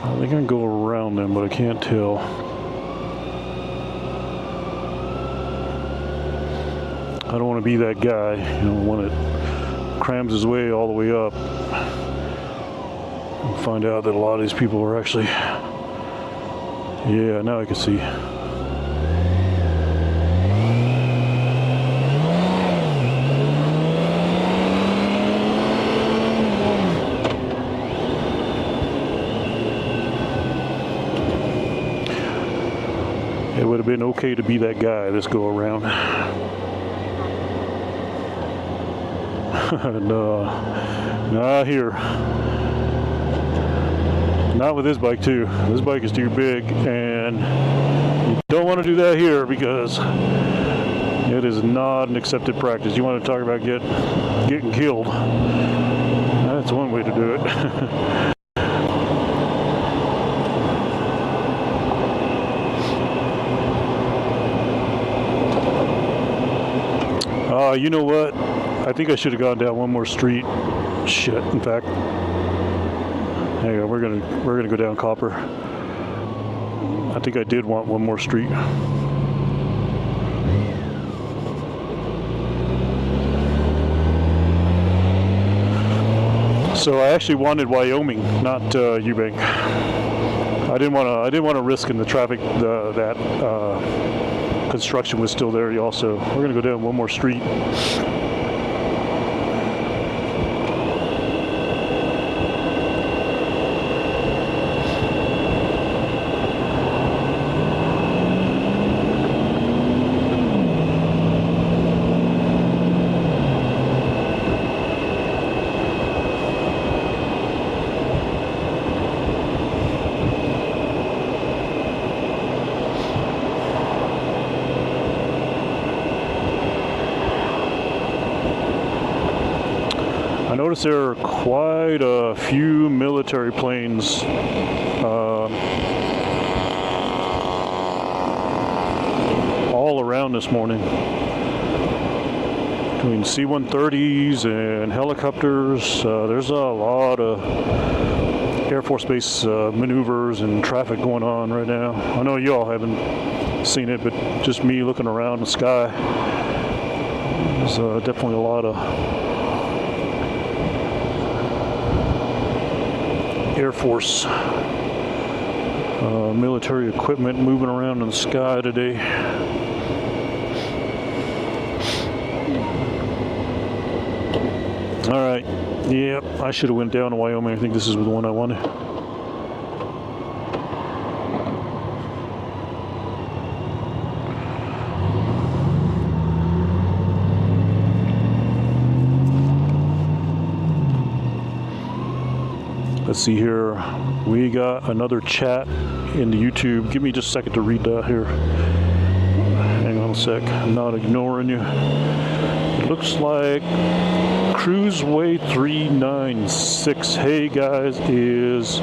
I think I can go around them, but I can't tell. I don't want to be that guy, you know, one that crams his way all the way up and find out that a lot of these people are actually, yeah, now I can see. It would have been okay to be that guy this go around. No, not here. Not with this bike too. This bike is too big, and you don't want to do that here because It is not an accepted practice. You want to talk about getting killed? That's one way to do it. You know what? I think I should have gone down one more street. Shit. In fact, hang on. We're gonna go down Copper. I think I did want one more street. So I actually wanted Wyoming, not Eubank. I didn't want to risk in the traffic that construction was still there. Also, we're gonna go down one more street. I noticed there are quite a few military planes all around this morning. Between C-130s and helicopters, there's a lot of Air Force Base maneuvers and traffic going on right now. I know you all haven't seen it, but just me looking around the sky, there's definitely a lot of Air Force military equipment moving around in the sky today. All right, yep, I should have went down to Wyoming. I think this is the one I wanted. Let's see here. We got another chat in the YouTube. Give me just a second to read that here. Hang on a sec. I'm not ignoring you. It looks like Cruiseway 396. Hey guys, is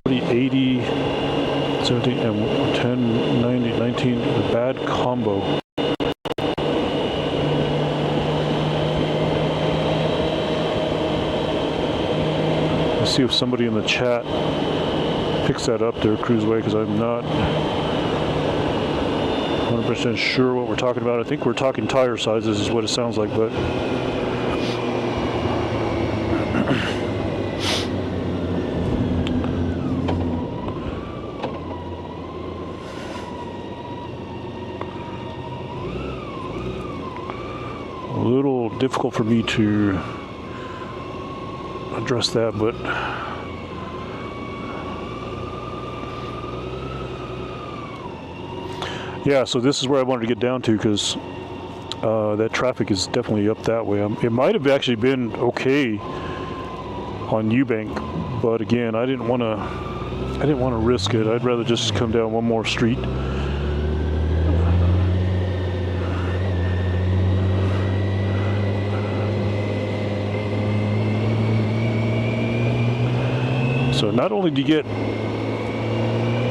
40, 80, 17, and 10, 90, 19 a bad combo? See if somebody in the chat picks that up there, Cruiseway, because I'm not 100% sure what we're talking about. I think we're talking tire sizes is what it sounds like, but a little difficult for me to address that, but yeah, so this is where I wanted to get down to, because that traffic is definitely up that way. It might have actually been okay on Eubank, but again, I didn't want to risk it. I'd rather just come down one more street. So not only do you get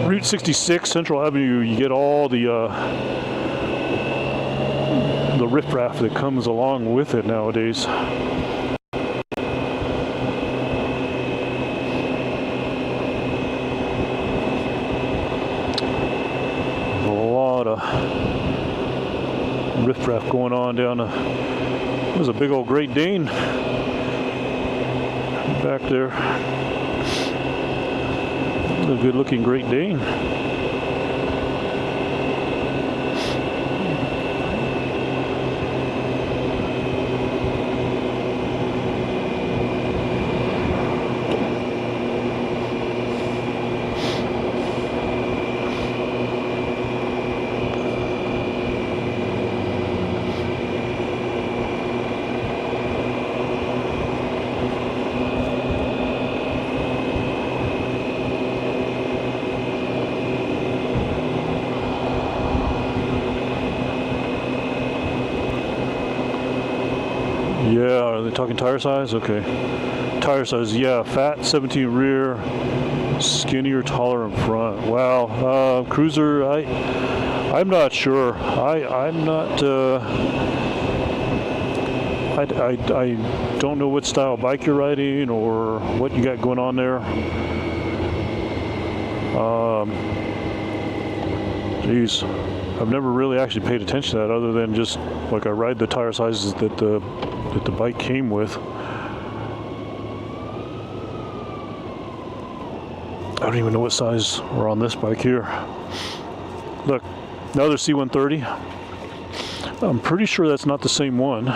Route 66, Central Avenue, you get all the riffraff that comes along with it nowadays. A lot of riffraff going on down there's a big old Great Dane back there. A good-looking Great Dane. talking tire size? Okay. Tire size, yeah. Fat 17 rear, skinnier, taller in front. Wow. Cruiser, I'm not sure. I'm not. I don't know what style bike you're riding or what you got going on there. Geez, I've never really actually paid attention to that, other than just like I ride the tire sizes that the bike came with. I don't even know what size are on this bike here. Look, another C130. I'm pretty sure that's not the same one.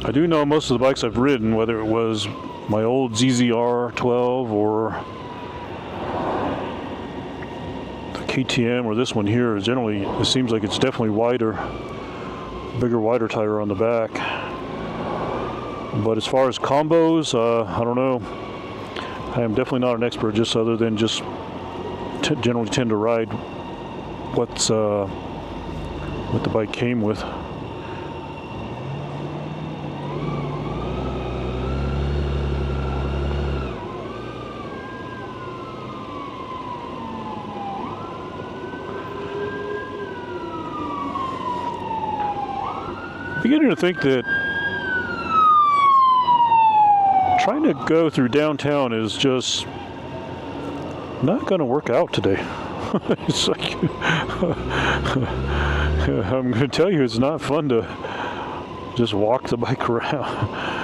I do know most of the bikes I've ridden, whether it was my old ZZR 12 or the KTM or this one here, generally it seems like it's definitely wider, bigger, wider tire on the back. But as far as combos, I don't know. I am definitely not an expert, just other than just generally tend to ride what the bike came with. Beginning to think that trying to go through downtown is just not going to work out today. It's like I'm going to tell you, it's not fun to just walk the bike around.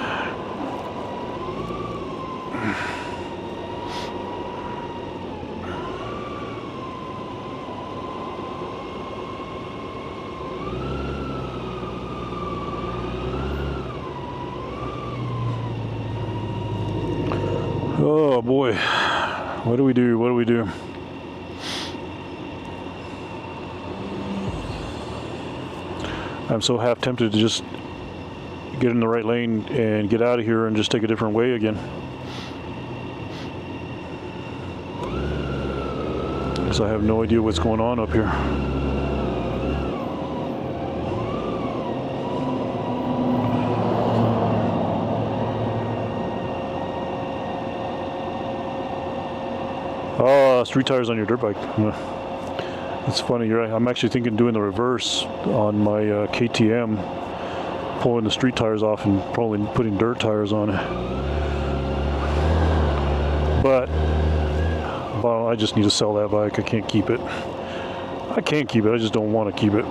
Oh boy, what do we do? What do we do? I'm so half tempted to just get in the right lane and get out of here and just take a different way again. Because I have no idea what's going on up here. Oh, street tires on your dirt bike. It's funny. You're right. I'm actually thinking doing the reverse on my KTM, pulling the street tires off and probably putting dirt tires on it. But well, I just need to sell that bike. I can't keep it. I can't keep it. I just don't want to keep it.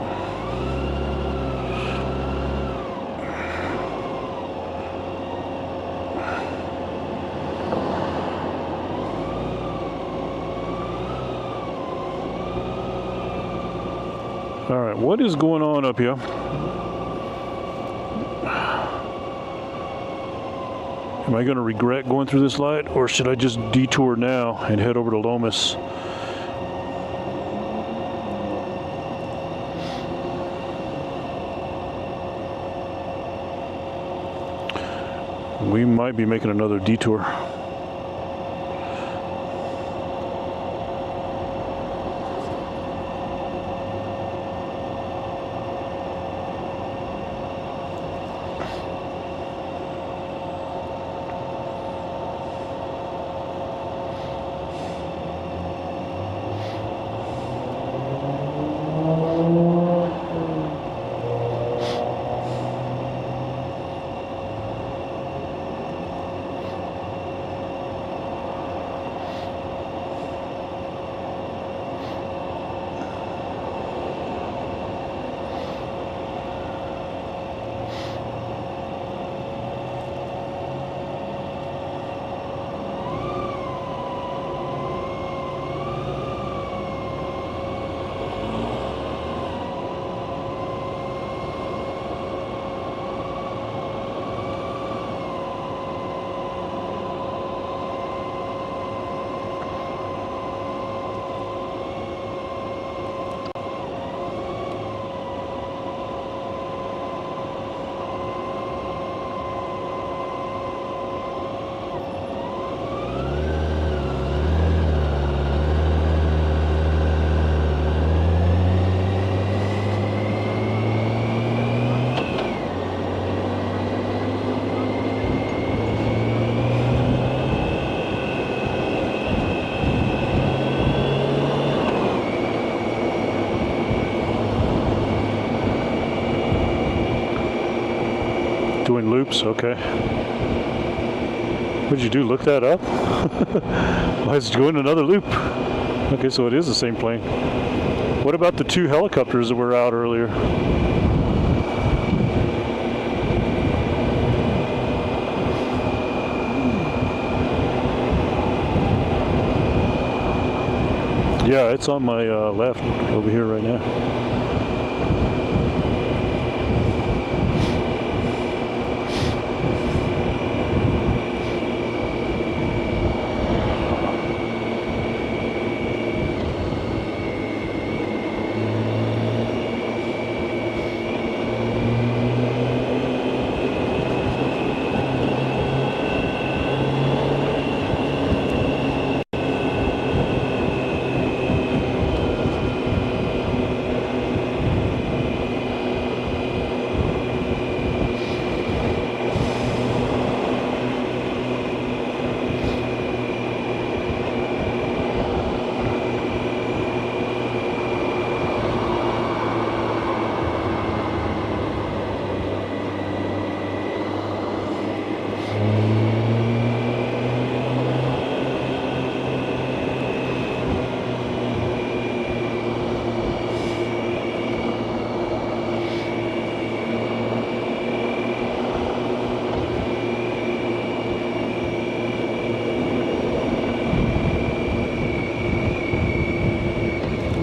All right, what is going on up here? Am I going to regret going through this light, or should I just detour now and head over to Lomas? We might be making another detour. Nice, okay. What'd you do, look that up? Why is it going another loop? Okay, so it is the same plane. What about the 2 helicopters that were out earlier? Yeah, it's on my left over here right now.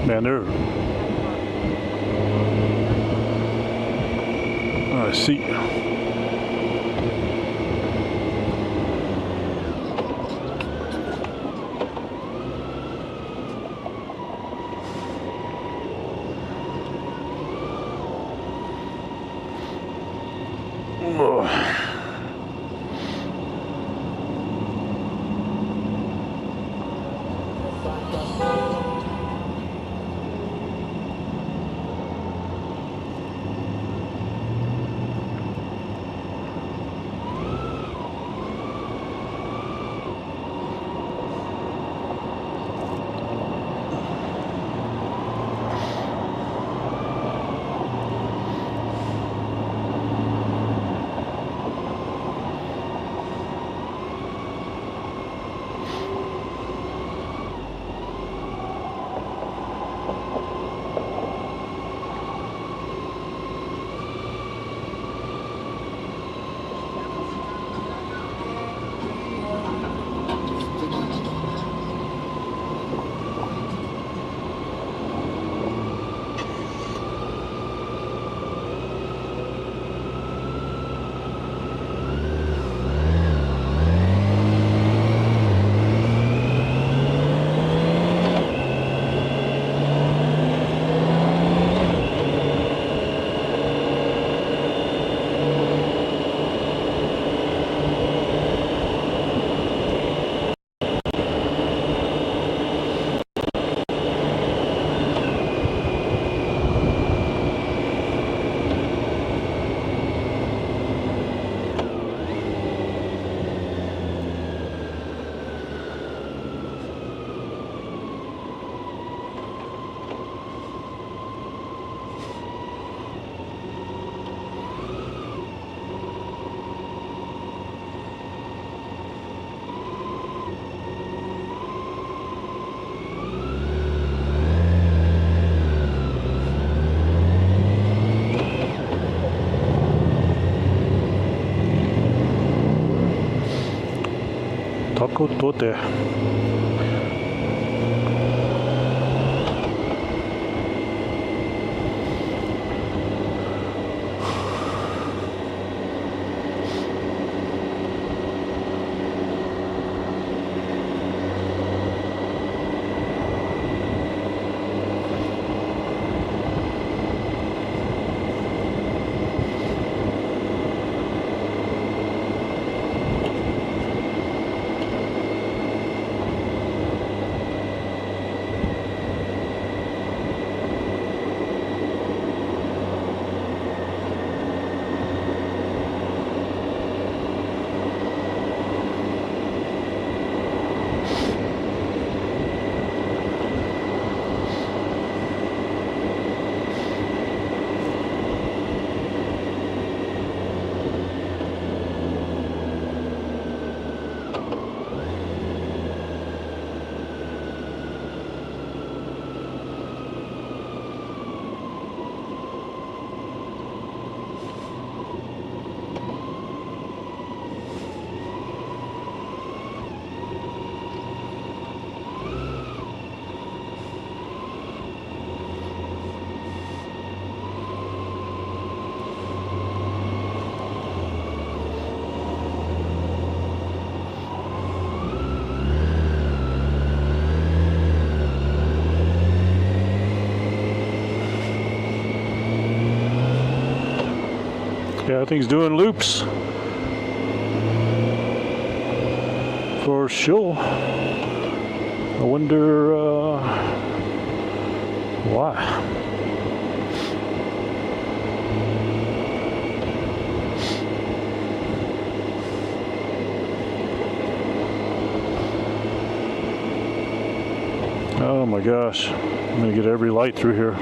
Man, they're... I see. Taco Tote. Yeah, that thing's doing loops. For sure. I wonder why. Oh my gosh, I'm gonna get every light through here.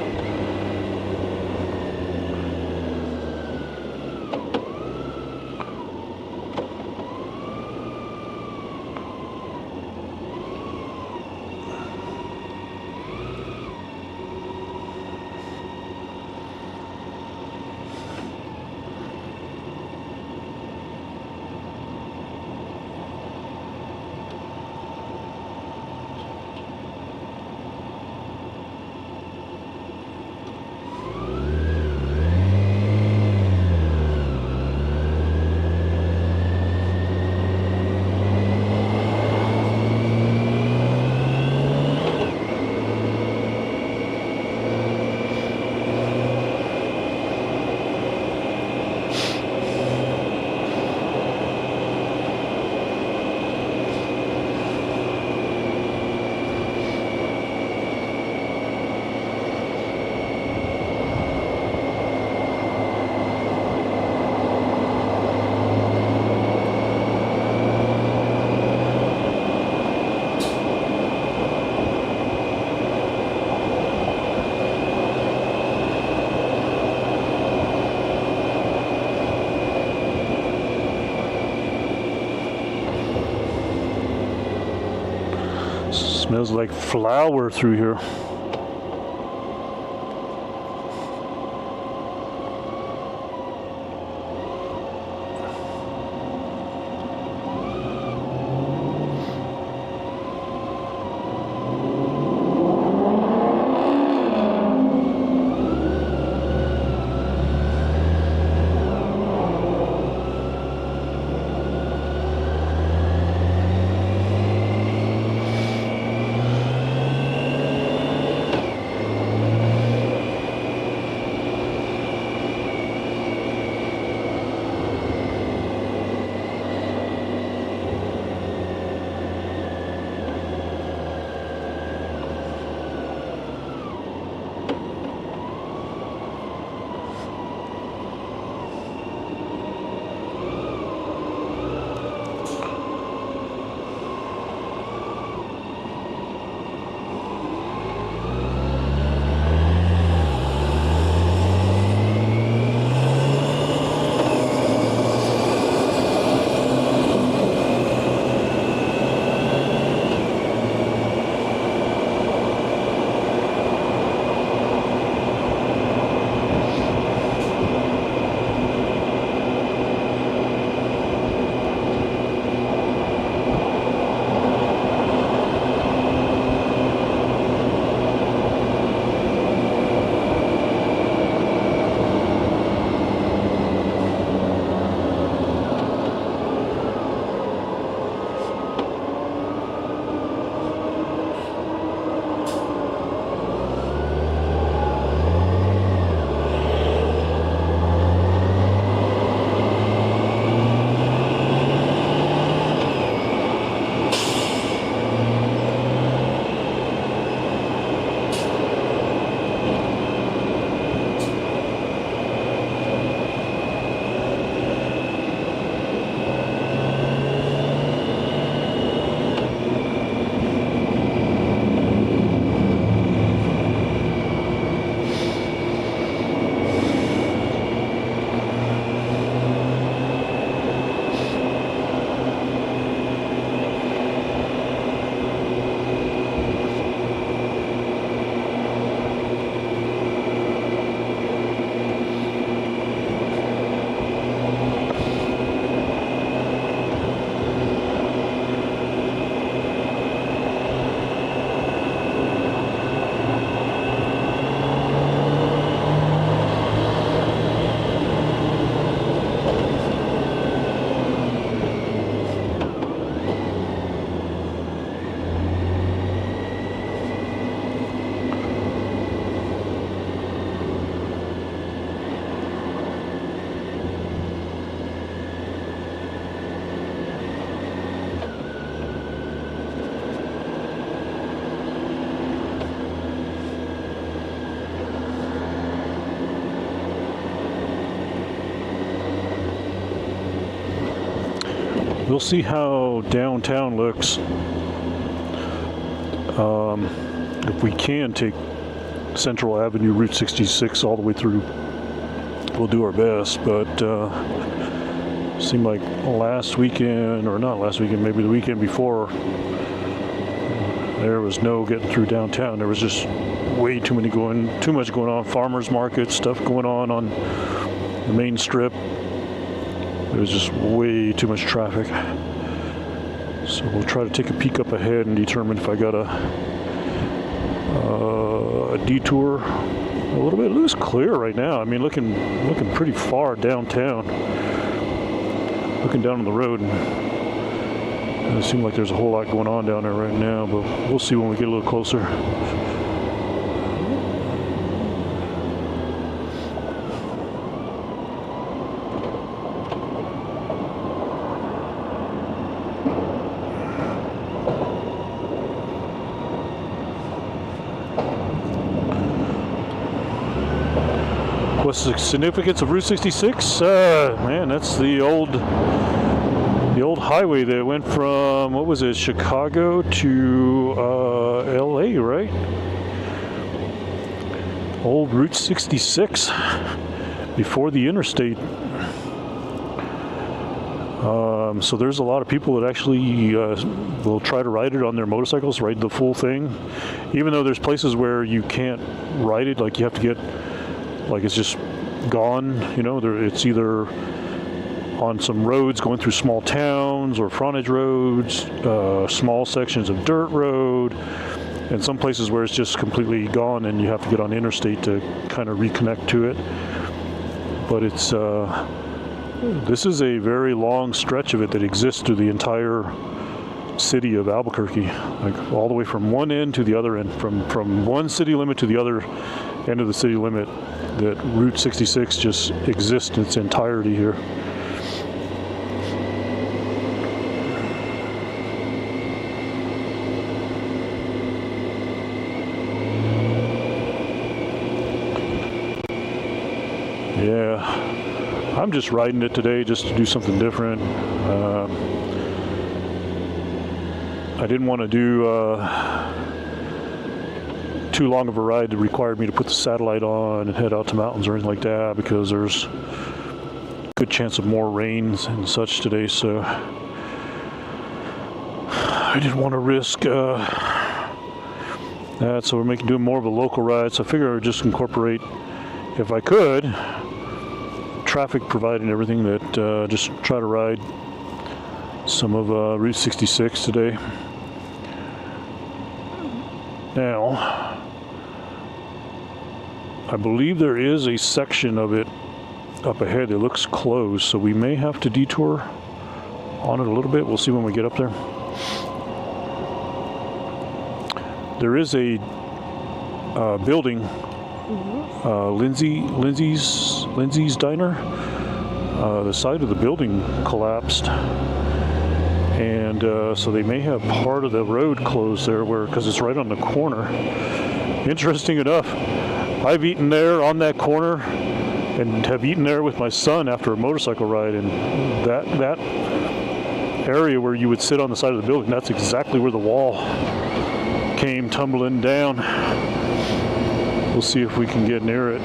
Smells like flour through here. we'll see how downtown looks. If we can take Central Avenue, Route 66 all the way through, we'll do our best, but seemed like last weekend, or not last weekend, maybe the weekend before, there was no getting through downtown. There was just way too much going on, farmers markets, stuff going on the main strip. There was just way too much traffic. So we'll try to take a peek up ahead and determine if I got a detour. A little bit loose clear right now. I mean, looking pretty far downtown. Looking down on the road, and it doesn't seem like there's a whole lot going on down there right now, but we'll see when we get a little closer. What's the significance of Route 66? Man, that's the old highway that went from, what was it, Chicago to LA, right? Old Route 66 before the interstate. So there's a lot of people that actually will try to ride it on their motorcycles, ride the full thing, even though there's places where you can't ride it, like you have to get, like it's just gone, you know, it's either on some roads going through small towns or frontage roads, small sections of dirt road, and some places where it's just completely gone and you have to get on the interstate to kind of reconnect to it. But it's this is a very long stretch of it that exists through the entire city of Albuquerque, like all the way from one end to the other end, from one city limit to the other end of the city limit. That Route 66 just exists in its entirety here. Yeah, I'm just riding it today just to do something different. I didn't want to do too long of a ride that required me to put the satellite on and head out to mountains or anything like that, because there's a good chance of more rains and such today, so I didn't want to risk that. So we're doing more of a local ride, so I figured I would just incorporate, if I could, traffic providing everything, that just try to ride some of Route 66 today. Now, I believe there is a section of it up ahead that looks closed, so we may have to detour on it a little bit. We'll see when we get up there. There is a building, Lindsay's Diner. The side of the building collapsed, and so they may have part of the road closed there, because it's right on the corner. Interesting enough, I've eaten there on that corner and have eaten there with my son after a motorcycle ride, and that area where you would sit on the side of the building, that's exactly where the wall came tumbling down. We'll see if we can get near it.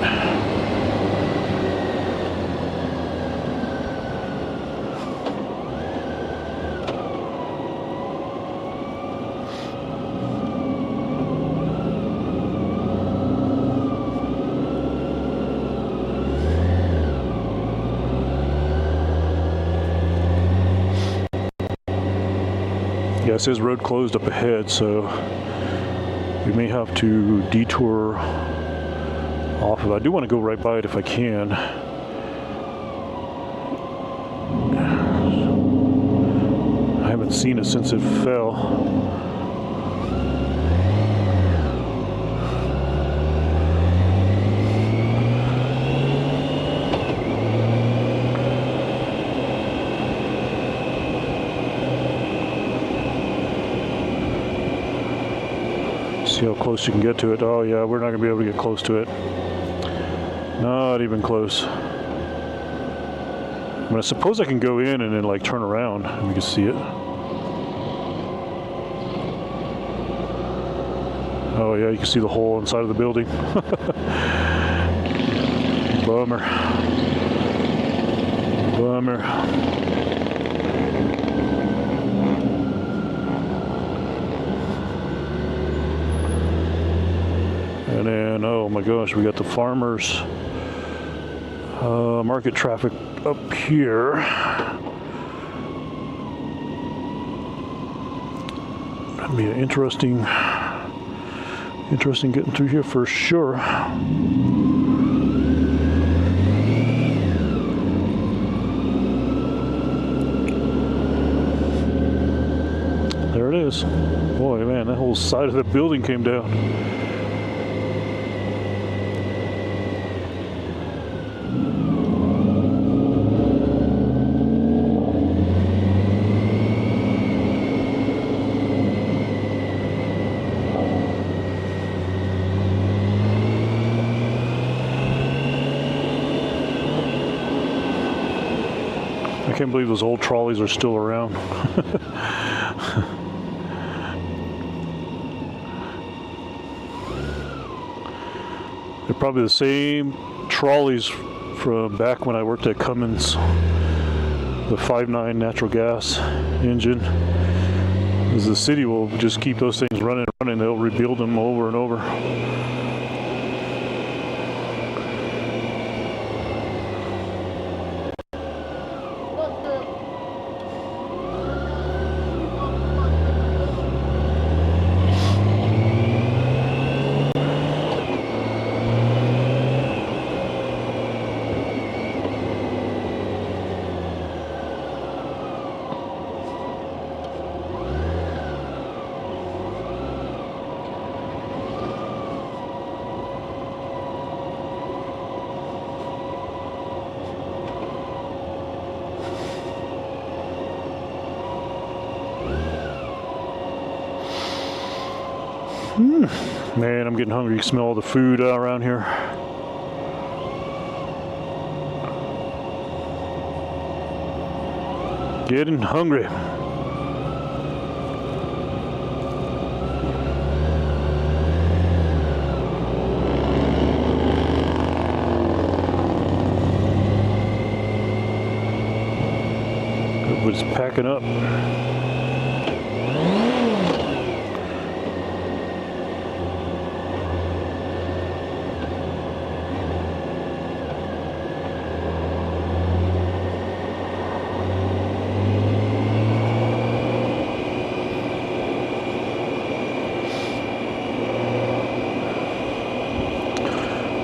Yeah, it says road closed up ahead, so we may have to detour off of it. I do want to go right by it if I can. I haven't seen it since it fell. See how close you can get to it. Oh yeah, we're not going to be able to get close to it. Not even close. mean, I suppose I can go in and then like turn around and we can see it. Oh yeah, you can see the hole inside of the building. Bummer. Bummer. And then, oh my gosh, we got the farmers market traffic up here. That'd be interesting getting through here for sure. There it is. Boy, man, that whole side of the building came down. I can't believe those old trolleys are still around. They're probably the same trolleys from back when I worked at Cummins, the 5.9 natural gas engine. As the city will just keep those things running, they'll rebuild them over and over. Man, I'm getting hungry. You can smell all the food around here. Getting hungry. Everybody's packing up.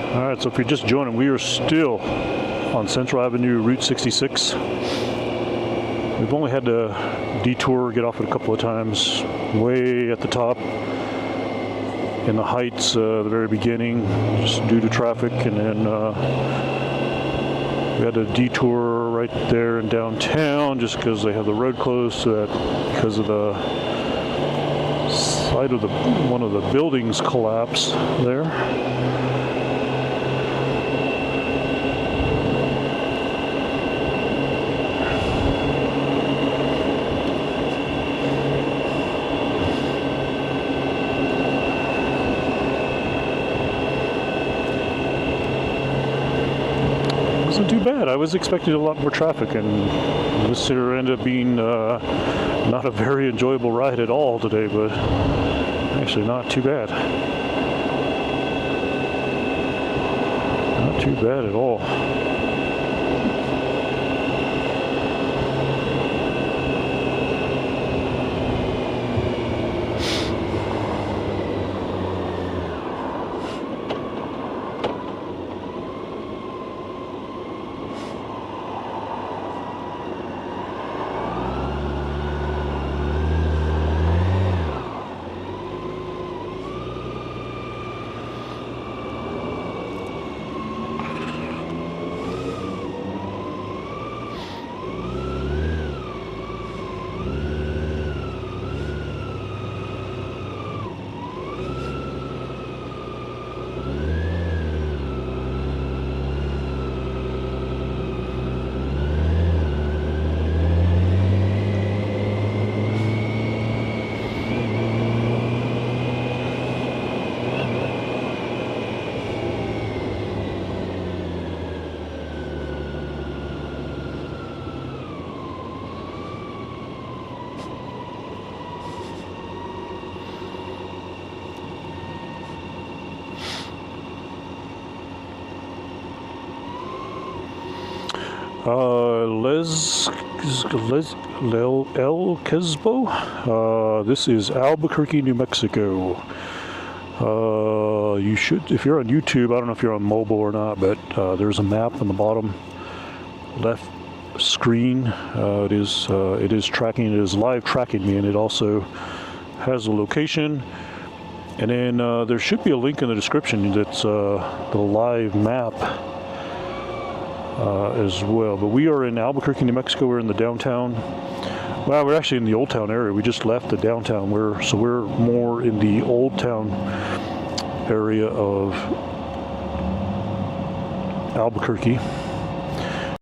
Alright, so if you're just joining, we are still on Central Avenue, Route 66. We've only had to detour, get off it a couple of times, way at the top, in the heights, the very beginning, just due to traffic, and then we had to detour right there in downtown just because they have the road closed, so that because of the side of one of the buildings collapsed there. Wasn't too bad. I was expecting a lot more traffic, and this here ended up being not a very enjoyable ride at all today, but actually not too bad. Not too bad at all. El Quesbo. This is Albuquerque, New Mexico. You should, if you're on YouTube, I don't know if you're on mobile or not, but there's a map on the bottom left screen. It is tracking, it is live tracking me, and it also has a location. And then there should be a link in the description that's the live map as well. But we are in Albuquerque, New Mexico. We're in the downtown. Well, we're actually in the Old Town area. We just left the downtown. So we're more in the Old Town area of Albuquerque.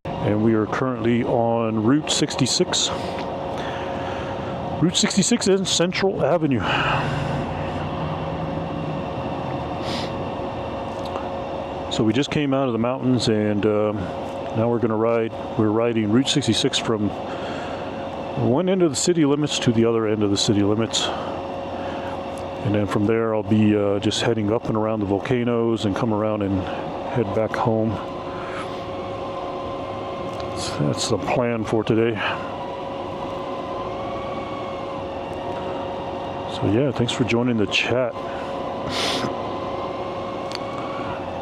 And we are currently on Route 66. Route 66 and Central Avenue. So we just came out of the mountains, and now we're going to ride. We're riding Route 66 from one end of the city limits to the other end of the city limits. And then from there I'll be just heading up and around the volcanoes and come around and head back home. So that's the plan for today. So yeah, thanks for joining the chat.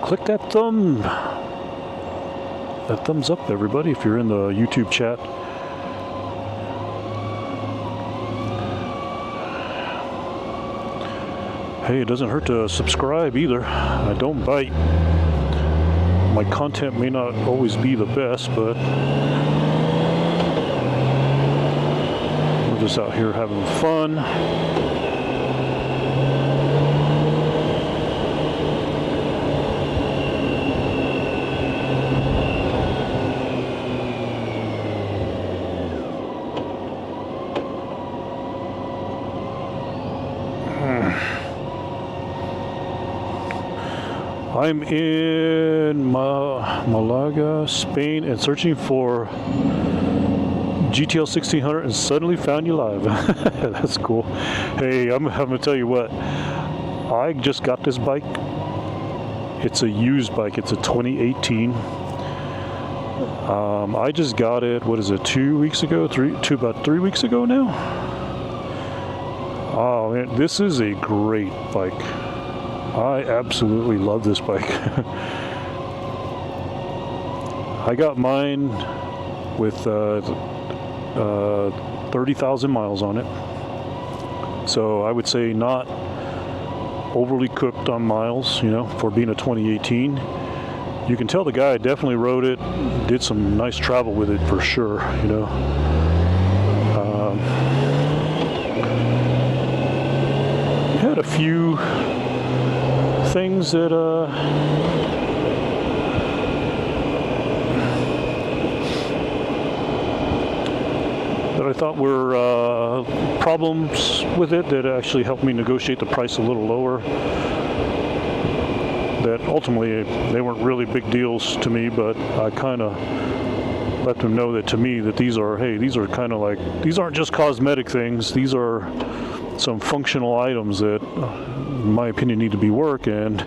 Click that thumbs up, everybody, if you're in the YouTube chat. Hey, it doesn't hurt to subscribe either. I don't bite. My content may not always be the best, but we're just out here having fun. I'm in Malaga, Spain, and searching for GTL 1600 and suddenly found you live. That's cool. Hey, I'm gonna tell you what. I just got this bike. It's a used bike. It's a 2018. I just got it. What is it? 2 weeks ago? About 3 weeks ago now. Oh man, this is a great bike. I absolutely love this bike. I got mine with 30,000 miles on it. So I would say not overly cooked on miles, you know, for being a 2018. You can tell the guy definitely rode it, did some nice travel with it for sure, you know. Had a few things that I thought were problems with it that actually helped me negotiate the price a little lower. That ultimately they weren't really big deals to me, but I kind of let them know that to me that these are kind of like, these aren't just cosmetic things. These are some functional items that, in my opinion, need to be worked. And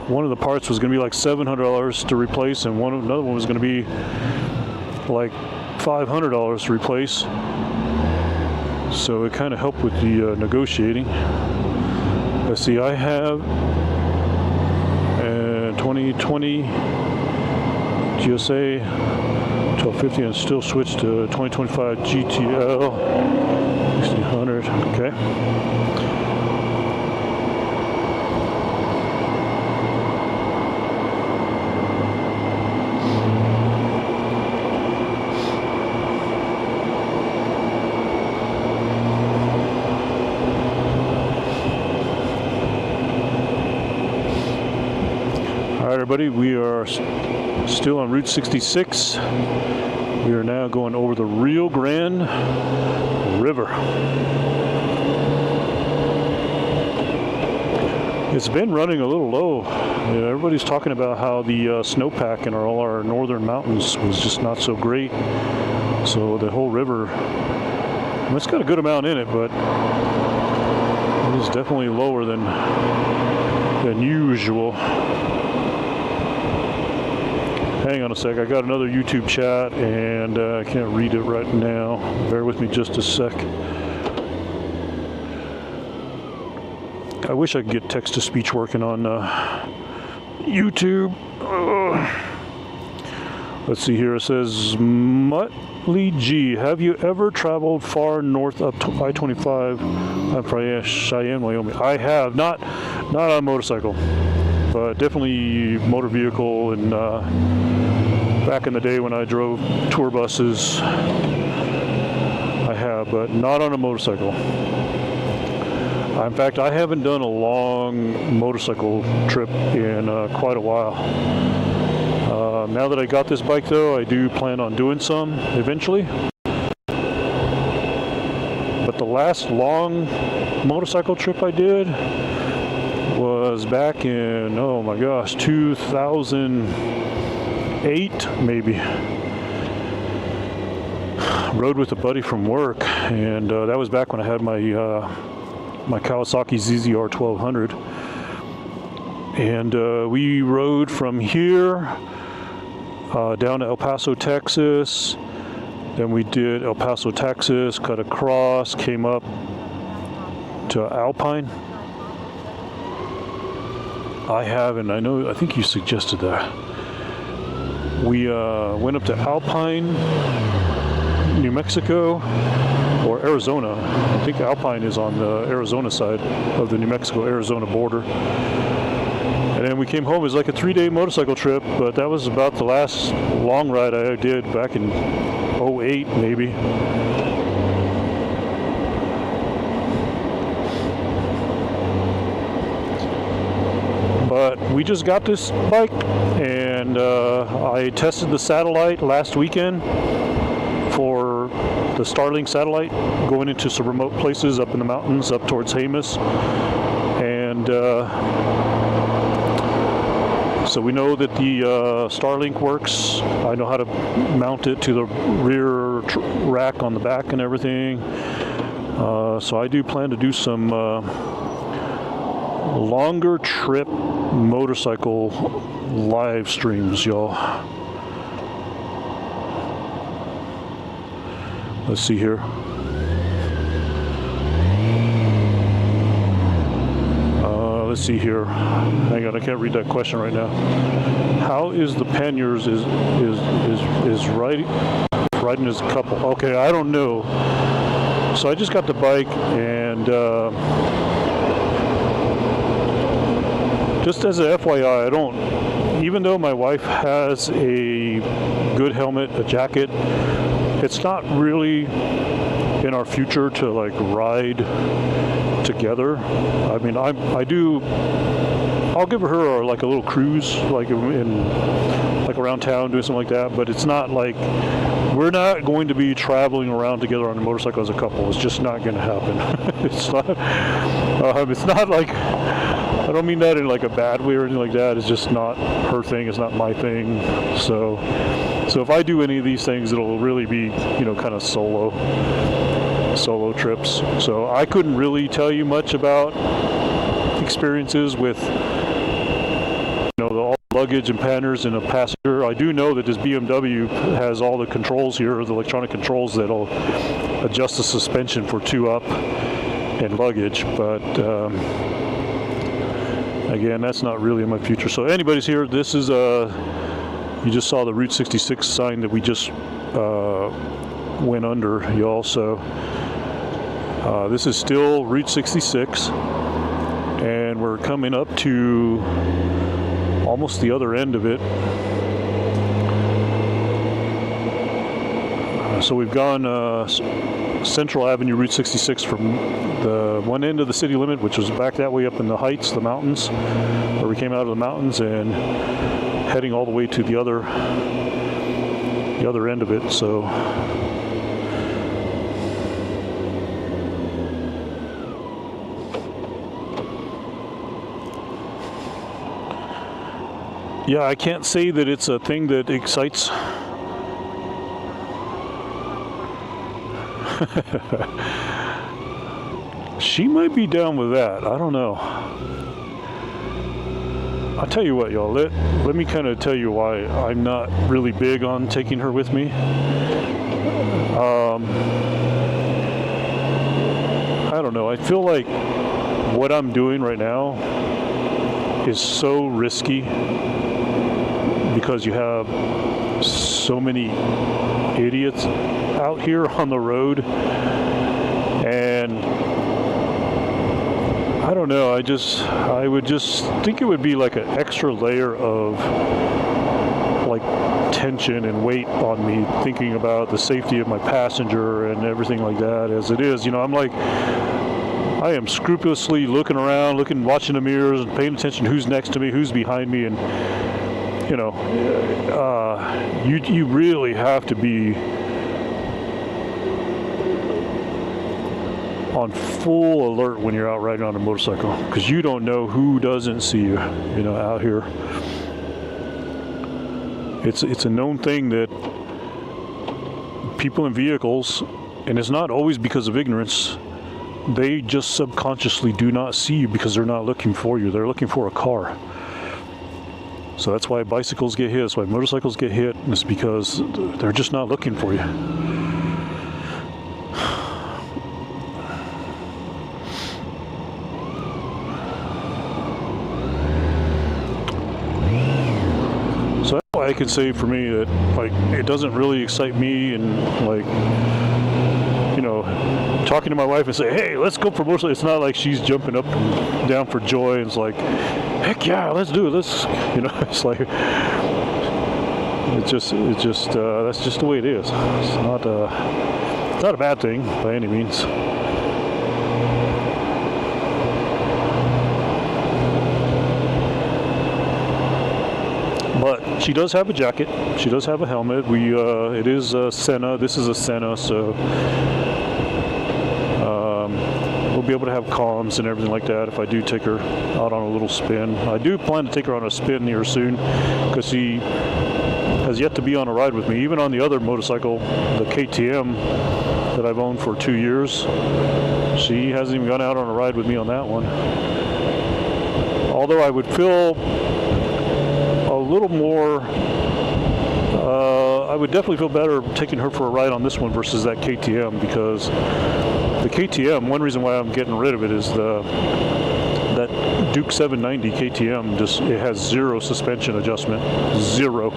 one of the parts was going to be like $700 to replace, and another one was going to be like $500 to replace. So it kind of helped with the negotiating. Let's see, I have a 2020 GSA 1250 and still switched to 2025 GTL 1600. Okay. Everybody, we are still on Route 66. We are now going over the Rio Grande River. It's been running a little low. Yeah, everybody's talking about how the snowpack in all our northern mountains was just not so great. So the whole river, it's got a good amount in it, but it is definitely lower than Hang on a sec. I got another YouTube chat, and I can't read it right now. Bear with me just a sec. I wish I could get text-to-speech working on YouTube. Let's see here. It says, Muttley G, have you ever traveled far north up to I-25? I'm from Cheyenne, Wyoming. I have. Not on a motorcycle, but definitely motor vehicle. And back in the day when I drove tour buses, I have, but not on a motorcycle. In fact, I haven't done a long motorcycle trip in quite a while. Now that I got this bike, though, I do plan on doing some eventually. But the last long motorcycle trip I did was back in, oh my gosh, 2008 maybe. Rode with a buddy from work, and that was back when I had my my Kawasaki ZZR 1200, and we rode from here down to El Paso, Texas. Then we did El Paso, Texas, cut across, came up to Alpine. I think you suggested that. We went up to Alpine, New Mexico, or Arizona. I think Alpine is on the Arizona side of the New Mexico-Arizona border. And then we came home. It was like a 3-day motorcycle trip, but that was about the last long ride I did back in 08 maybe. But we just got this bike, and I tested the satellite last weekend for the Starlink satellite, going into some remote places up in the mountains up towards Jemez. And so we know that the Starlink works. I know how to mount it to the rear rack on the back and everything. So I do plan to do some longer trip motorcycle live streams, y'all. Let's see here. Let's see here. Hang on, I can't read that question right now. How is the panniers is riding as a couple? Okay, I don't know. So I just got the bike, and just as a FYI, I don't. Even though my wife has a good helmet, a jacket, it's not really in our future to like ride together. I mean, I'll give her like a little cruise, like around town, doing something like that. But it's not like we're not going to be traveling around together on a motorcycle as a couple. It's just not going to happen. It's not. It's not like. I don't mean that in like a bad way or anything like that. It's just not her thing. It's not my thing. So if I do any of these things, it'll really be, kind of solo trips. So I couldn't really tell you much about experiences with, all the luggage and panners and a passenger. I do know that this BMW has all the controls here, the electronic controls that'll adjust the suspension for 2-up and luggage, but again, that's not really in my future. So anybody's here, this is you just saw the Route 66 sign that we just went under, y'all. So this is still Route 66, and we're coming up to almost the other end of it. So we've gone Central Avenue, Route 66, from the one end of the city limit, which was back that way up in the heights, the mountains, where we came out of the mountains, and heading all the way to the other end of it. So yeah, I can't say that it's a thing that excites. She might be down with that. I don't know. I'll tell you what, y'all. Let me kind of tell you why I'm not really big on taking her with me. I don't know. I feel like what I'm doing right now is so risky because you have so many idiots out here on the road, and I don't know, I would just think it would be like an extra layer of like tension and weight on me thinking about the safety of my passenger and everything like that. As it is, I'm like, I am scrupulously looking around, watching the mirrors and paying attention to who's next to me, who's behind me, and you really have to be on full alert when you're out riding on a motorcycle, because you don't know who doesn't see you, out here. It's a known thing that people in vehicles, and it's not always because of ignorance, they just subconsciously do not see you because they're not looking for you. They're looking for a car. So that's why bicycles get hit, that's why motorcycles get hit, and it's because they're just not looking for you. So that's why I can say for me that, like, it doesn't really excite me, and like, talking to my wife and say, hey, let's go for motorcycle. It's not like she's jumping up and down for joy, and it's like, heck yeah, let's do it. It's like, it's just that's just the way it is. It's not a bad thing by any means. But she does have a jacket. She does have a helmet. It is a Senna. This is a Senna, so we'll be able to have comms and everything like that if I do take her out on a little spin. I do plan to take her on a spin here soon, because she has yet to be on a ride with me. Even on the other motorcycle, the KTM that I've owned for 2 years, she hasn't even gone out on a ride with me on that one. Although I would feel a little more, I would definitely feel better taking her for a ride on this one versus that KTM, because the KTM, one reason why I'm getting rid of it is that Duke 790 KTM, it has zero suspension adjustment. Zero.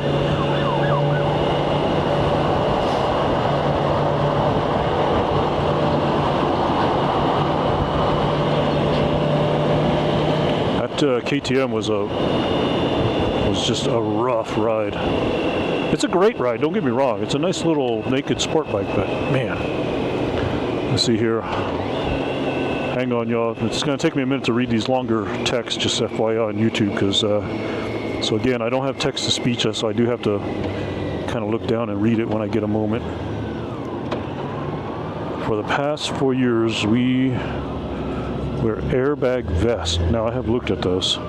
That KTM was just a rough ride. It's a great ride, don't get me wrong. It's a nice little naked sport bike, but man. Let's see here. Hang on, y'all. It's going to take me a minute to read these longer texts, just FYI on YouTube, because, so again, I don't have text-to-speech, so I do have to kind of look down and read it when I get a moment. For the past 4 years, we wear airbag vests. Now, I have looked at those.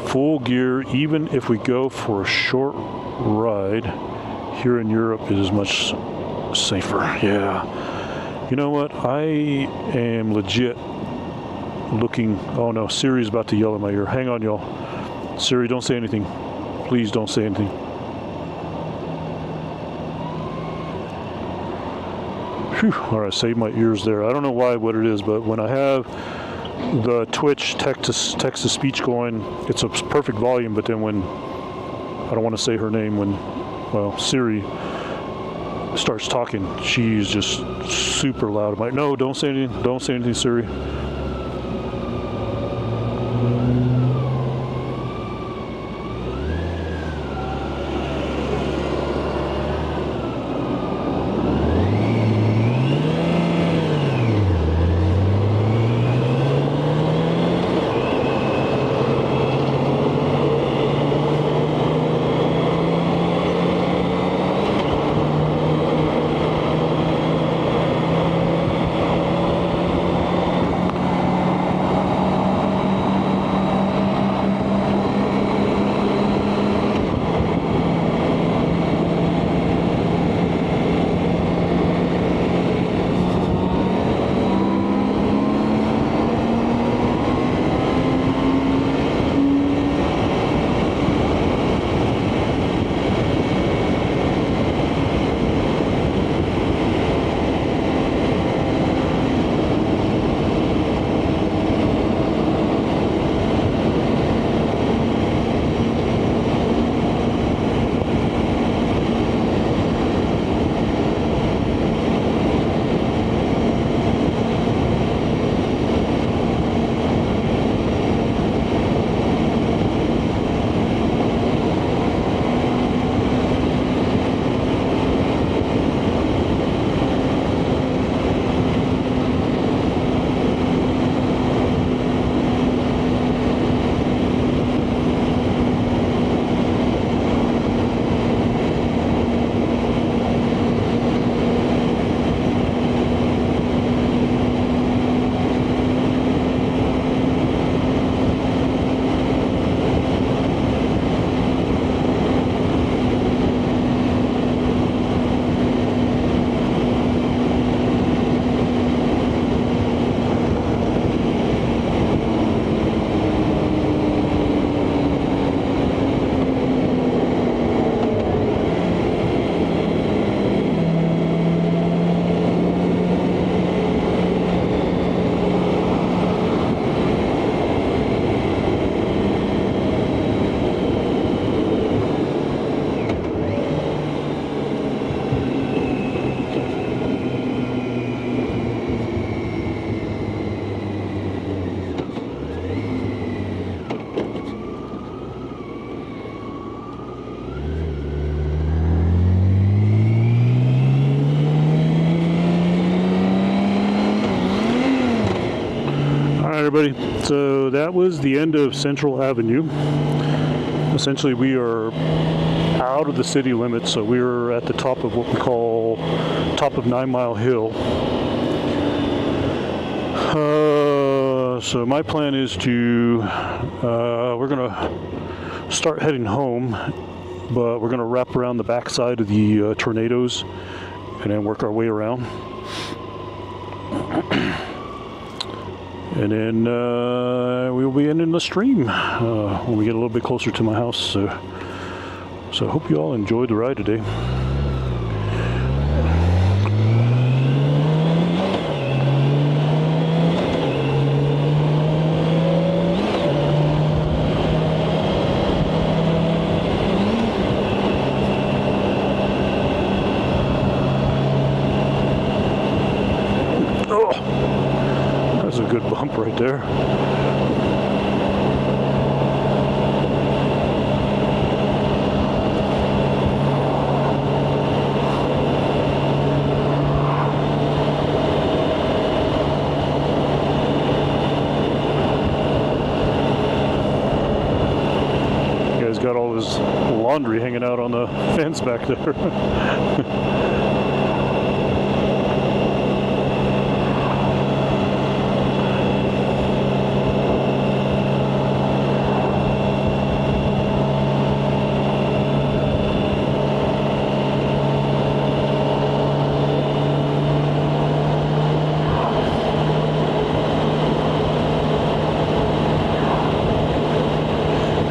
Full gear, even if we go for a short ride here in Europe, it is much safer. Yeah. You know what? I am legit looking. Oh no, Siri's about to yell in my ear. Hang on, y'all. Siri, don't say anything. Please don't say anything. Whew. All right, save my ears there. I don't know what it is, but when I have the Twitch text-to-speech going, it's a perfect volume, but then when, I don't want to say her name, Siri starts talking, she's just super loud. I'm like, no, don't say anything, Siri. everybody. So that was the end of Central Avenue. Essentially, we are out of the city limits, so we're at the top of what we call top of 9 Mile Hill. So my plan is to, we're gonna start heading home, but we're gonna wrap around the backside of the tornadoes and then work our way around. And then we'll be ending the stream when we get a little bit closer to my house. So I hope you all enjoyed the ride today. That's a good bump right there. You guys got all his laundry hanging out on the fence back there.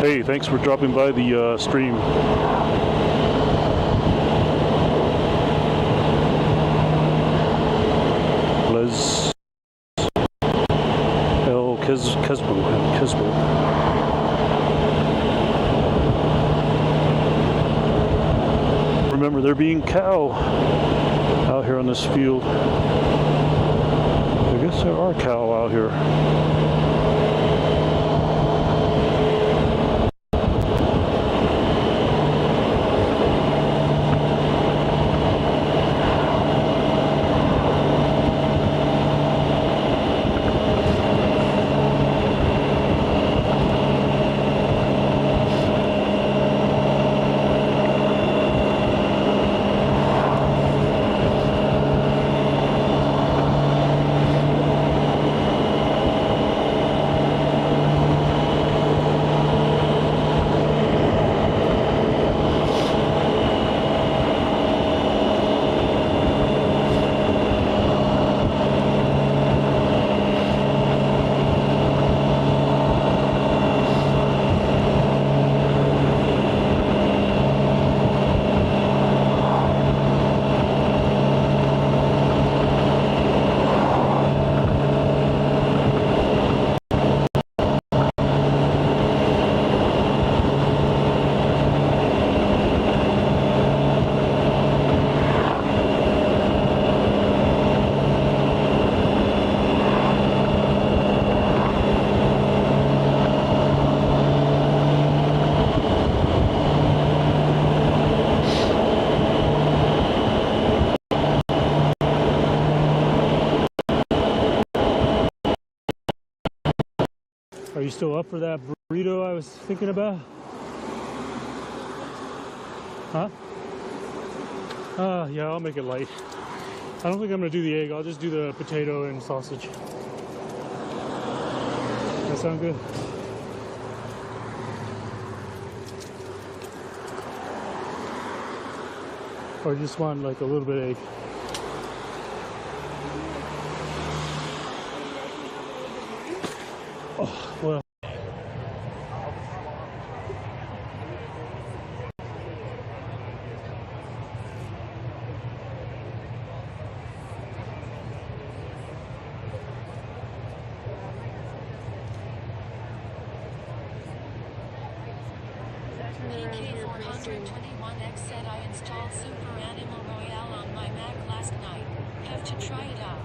Hey, thanks for dropping by the stream. Les L. Kesbo. Remember, there being cow out here on this field. I guess there are cow out here. Are you still up for that burrito I was thinking about? Huh? Yeah, I'll make it light. I don't think I'm gonna do the egg. I'll just do the potato and sausage. That sound good? Or you just want like a little bit of egg? Oh, well. K1600 said I installed Super Animal Royale on my Mac last night. Have to try it out.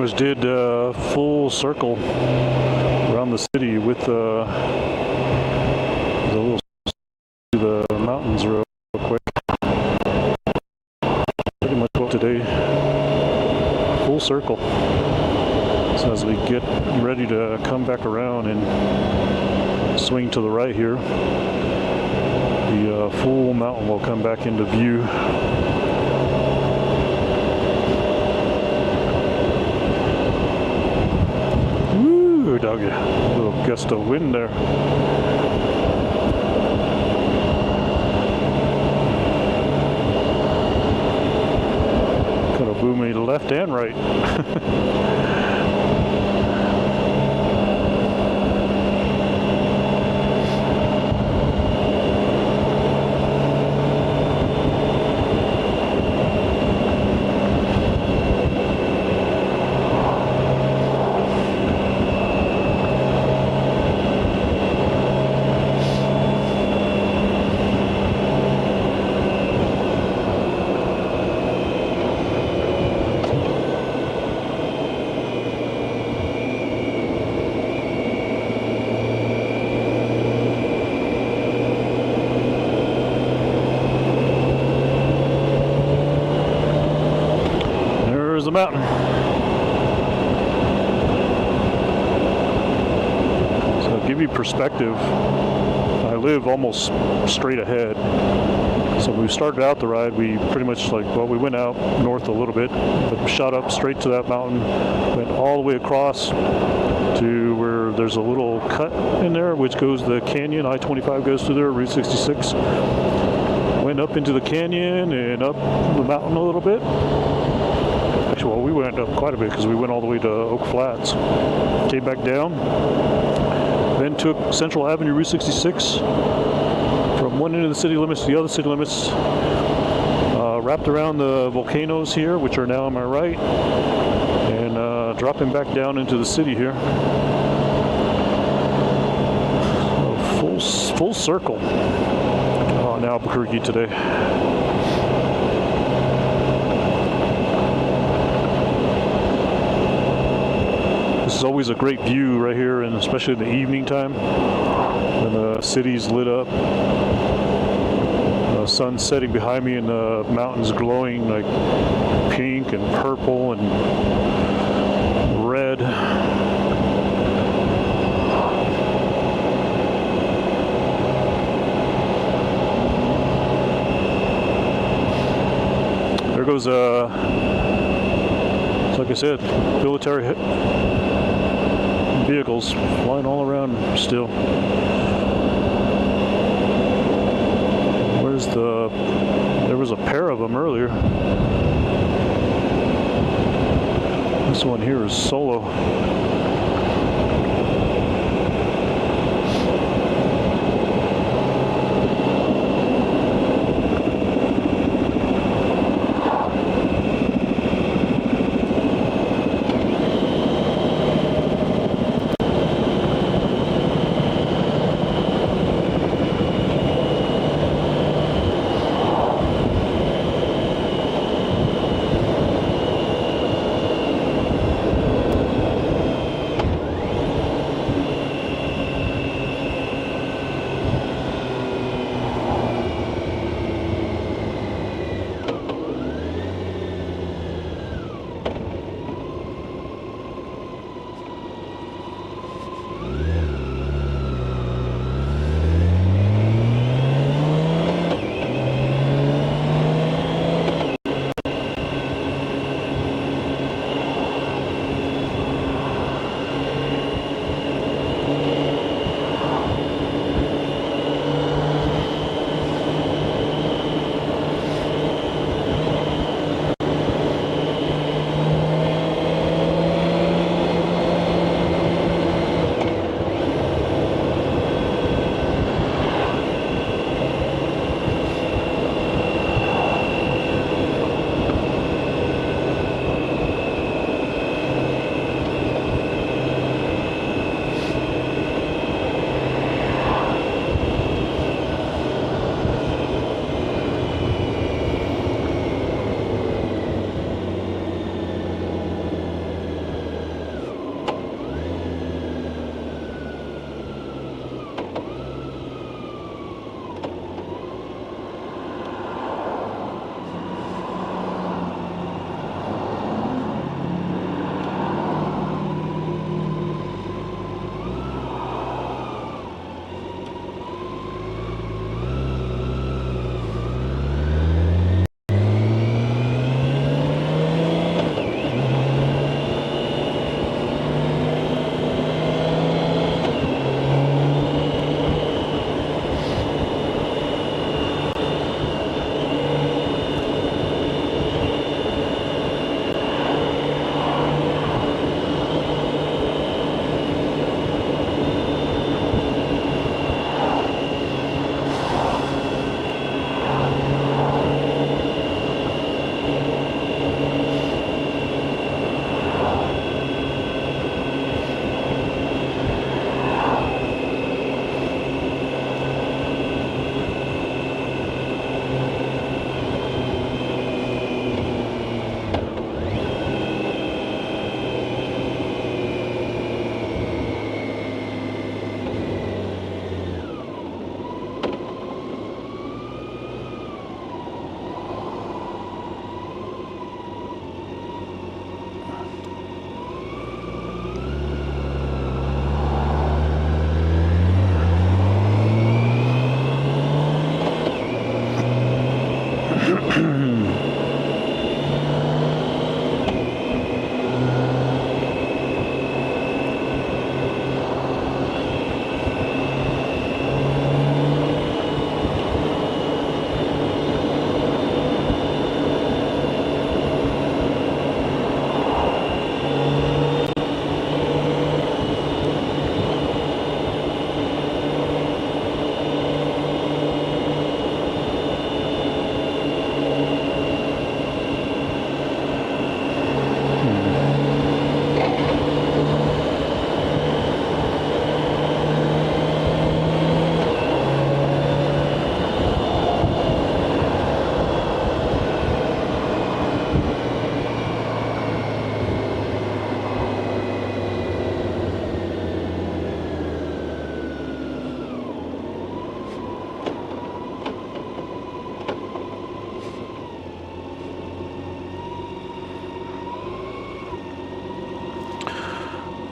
much did a full circle around the city with the little the mountains real quick. Pretty much what today, full circle. So as we get ready to come back around and swing to the right here, the full mountain will come back into view. Woo, doggy. A little gust of wind there. Kind of blew me left and right. There's the mountain. So to give you perspective, I live almost straight ahead. So when we started out the ride, we pretty much we went out north a little bit, but shot up straight to that mountain, went all the way across to where there's a little cut in there, which goes the canyon. I-25 goes through there, Route 66. Went up into the canyon and up the mountain a little bit. Actually, well, we went up quite a bit because we went all the way to Oak Flats. Came back down, then took Central Avenue, Route 66, from one end of the city limits to the other city limits. Wrapped around the volcanoes here, which are now on my right, and dropping back down into the city here. So full circle on Albuquerque today. This is always a great view right here, and especially in the evening time when the city's lit up. The sun's setting behind me and the mountains glowing like pink and purple and red. There goes like I said, military vehicles flying all around still. There was a pair of them earlier. This one here is solo.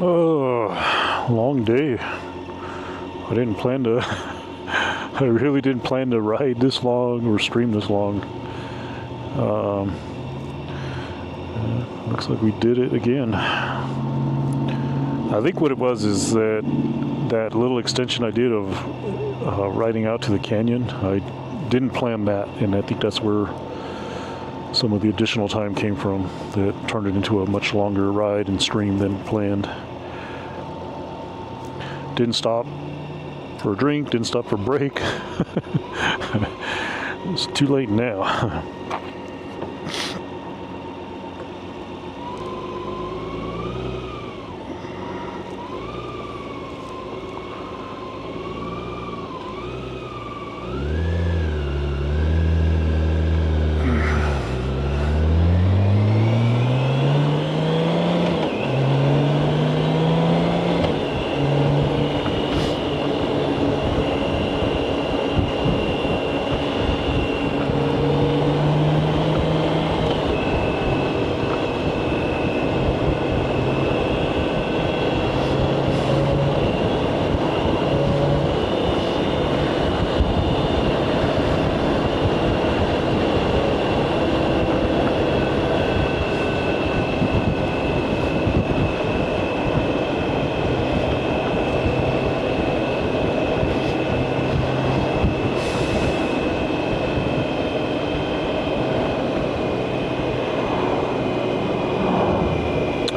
Oh, long day. I didn't plan to, I really didn't plan to ride this long or stream this long. Looks like we did it again. I think what it was is that little extension I did of riding out to the canyon, I didn't plan that, and I think that's where some of the additional time came from, that turned it into a much longer ride and stream than planned. Didn't stop for a drink, didn't stop for a break. It's too late now.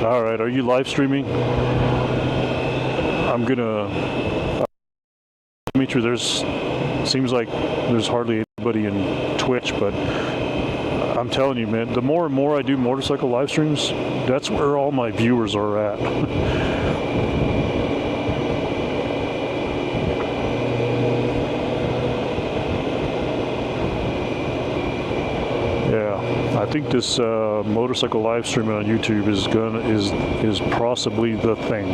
Alright, are you live streaming? I'm gonna... Dimitri, seems like there's hardly anybody in Twitch, but I'm telling you, man, the more and more I do motorcycle live streams, that's where all my viewers are at. I think this motorcycle live streaming on YouTube is possibly the thing.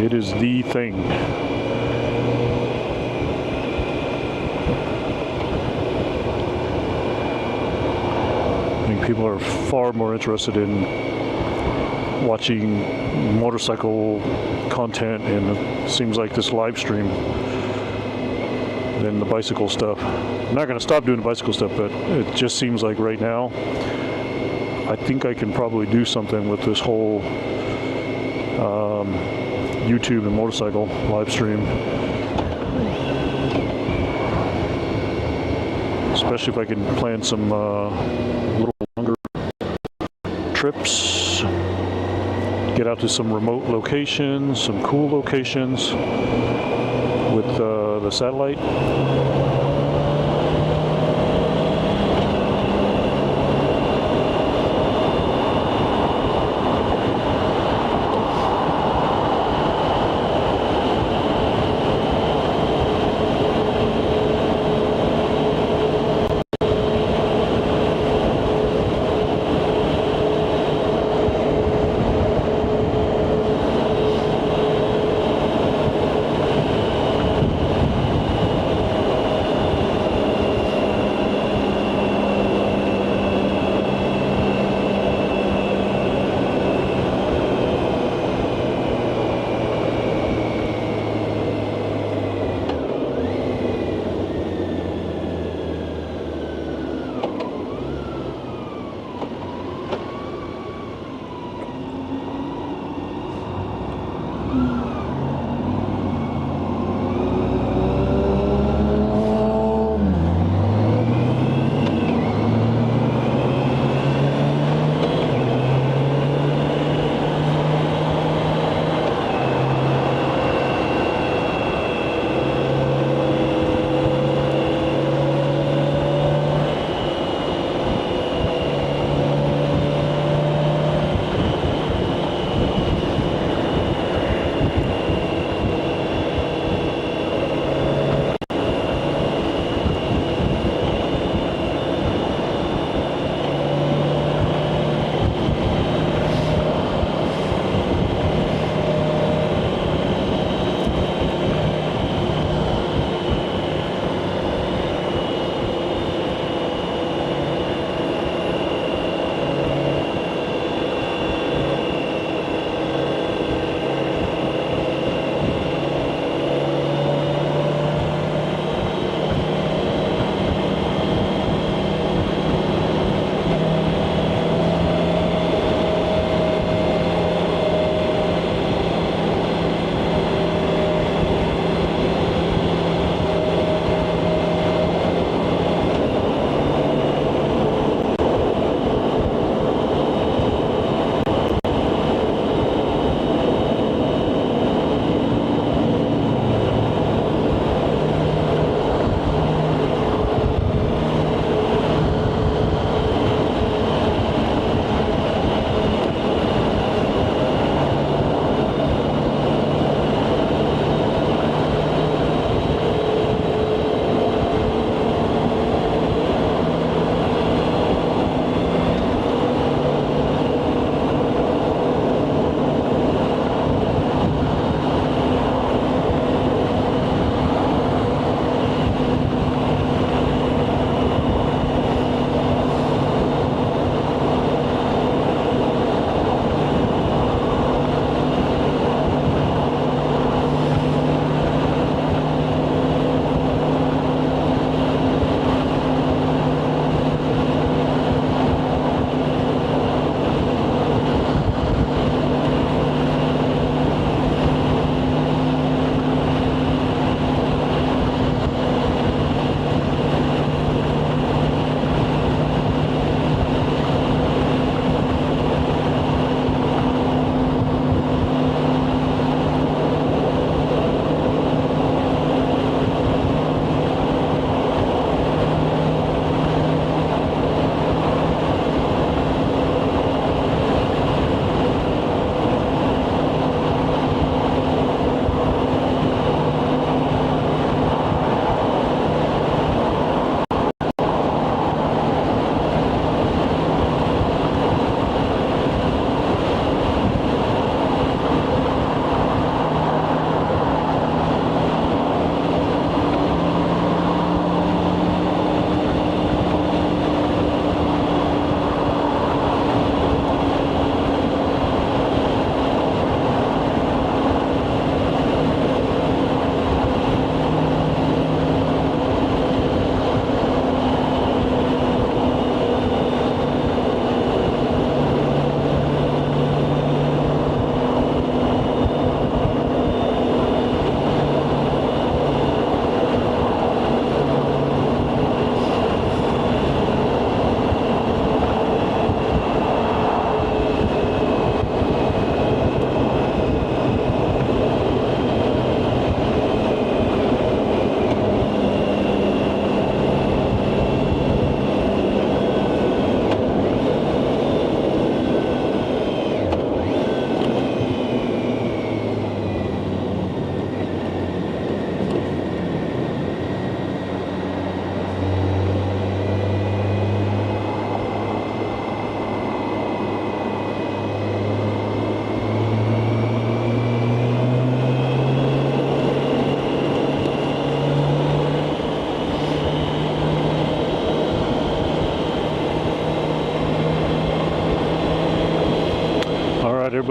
It is the thing. I think people are far more interested in watching motorcycle content, and it seems like this live stream, than the bicycle stuff. I'm not going to stop doing the bicycle stuff, but it just seems like right now, I think I can probably do something with this whole YouTube and motorcycle live stream. Especially if I can plan some little longer trips, get out to some remote locations, some cool locations with the satellite.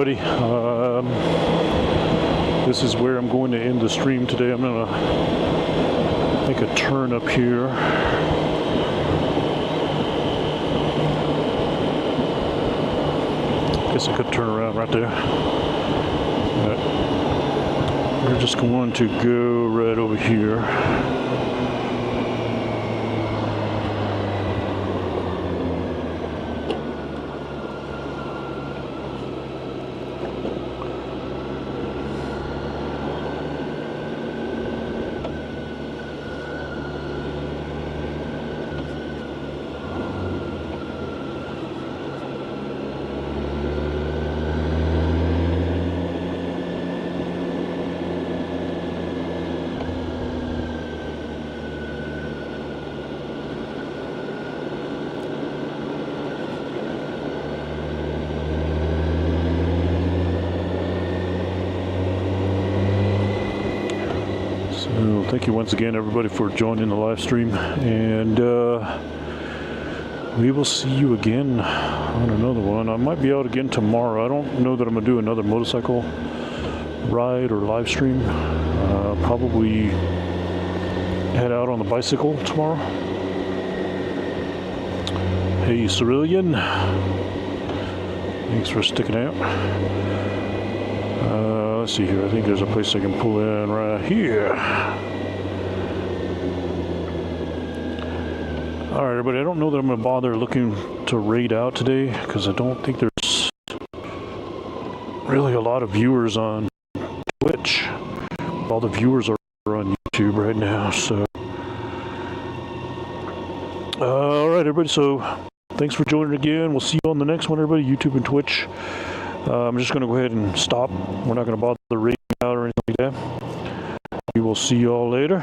everybody. This is where I'm going to end the stream today. I'm going to make a turn up here. Guess I could turn around right there. But we're just going to go right over here. So thank you once again, everybody, for joining the live stream, and we will see you again on another one. I might be out again tomorrow. I don't know that I'm gonna do another motorcycle ride or live stream. Probably head out on the bicycle tomorrow. Hey, Cerulean, thanks for sticking out. Let's see here. I think there's a place I can pull in right here. All right, everybody. I don't know that I'm going to bother looking to raid out today because I don't think there's really a lot of viewers on Twitch. All the viewers are on YouTube right now. So, all right, everybody. So, thanks for joining again. We'll see you on the next one, everybody. YouTube and Twitch. I'm just going to go ahead and stop. We're not going to bother raiding out or anything like that. We will see you all later.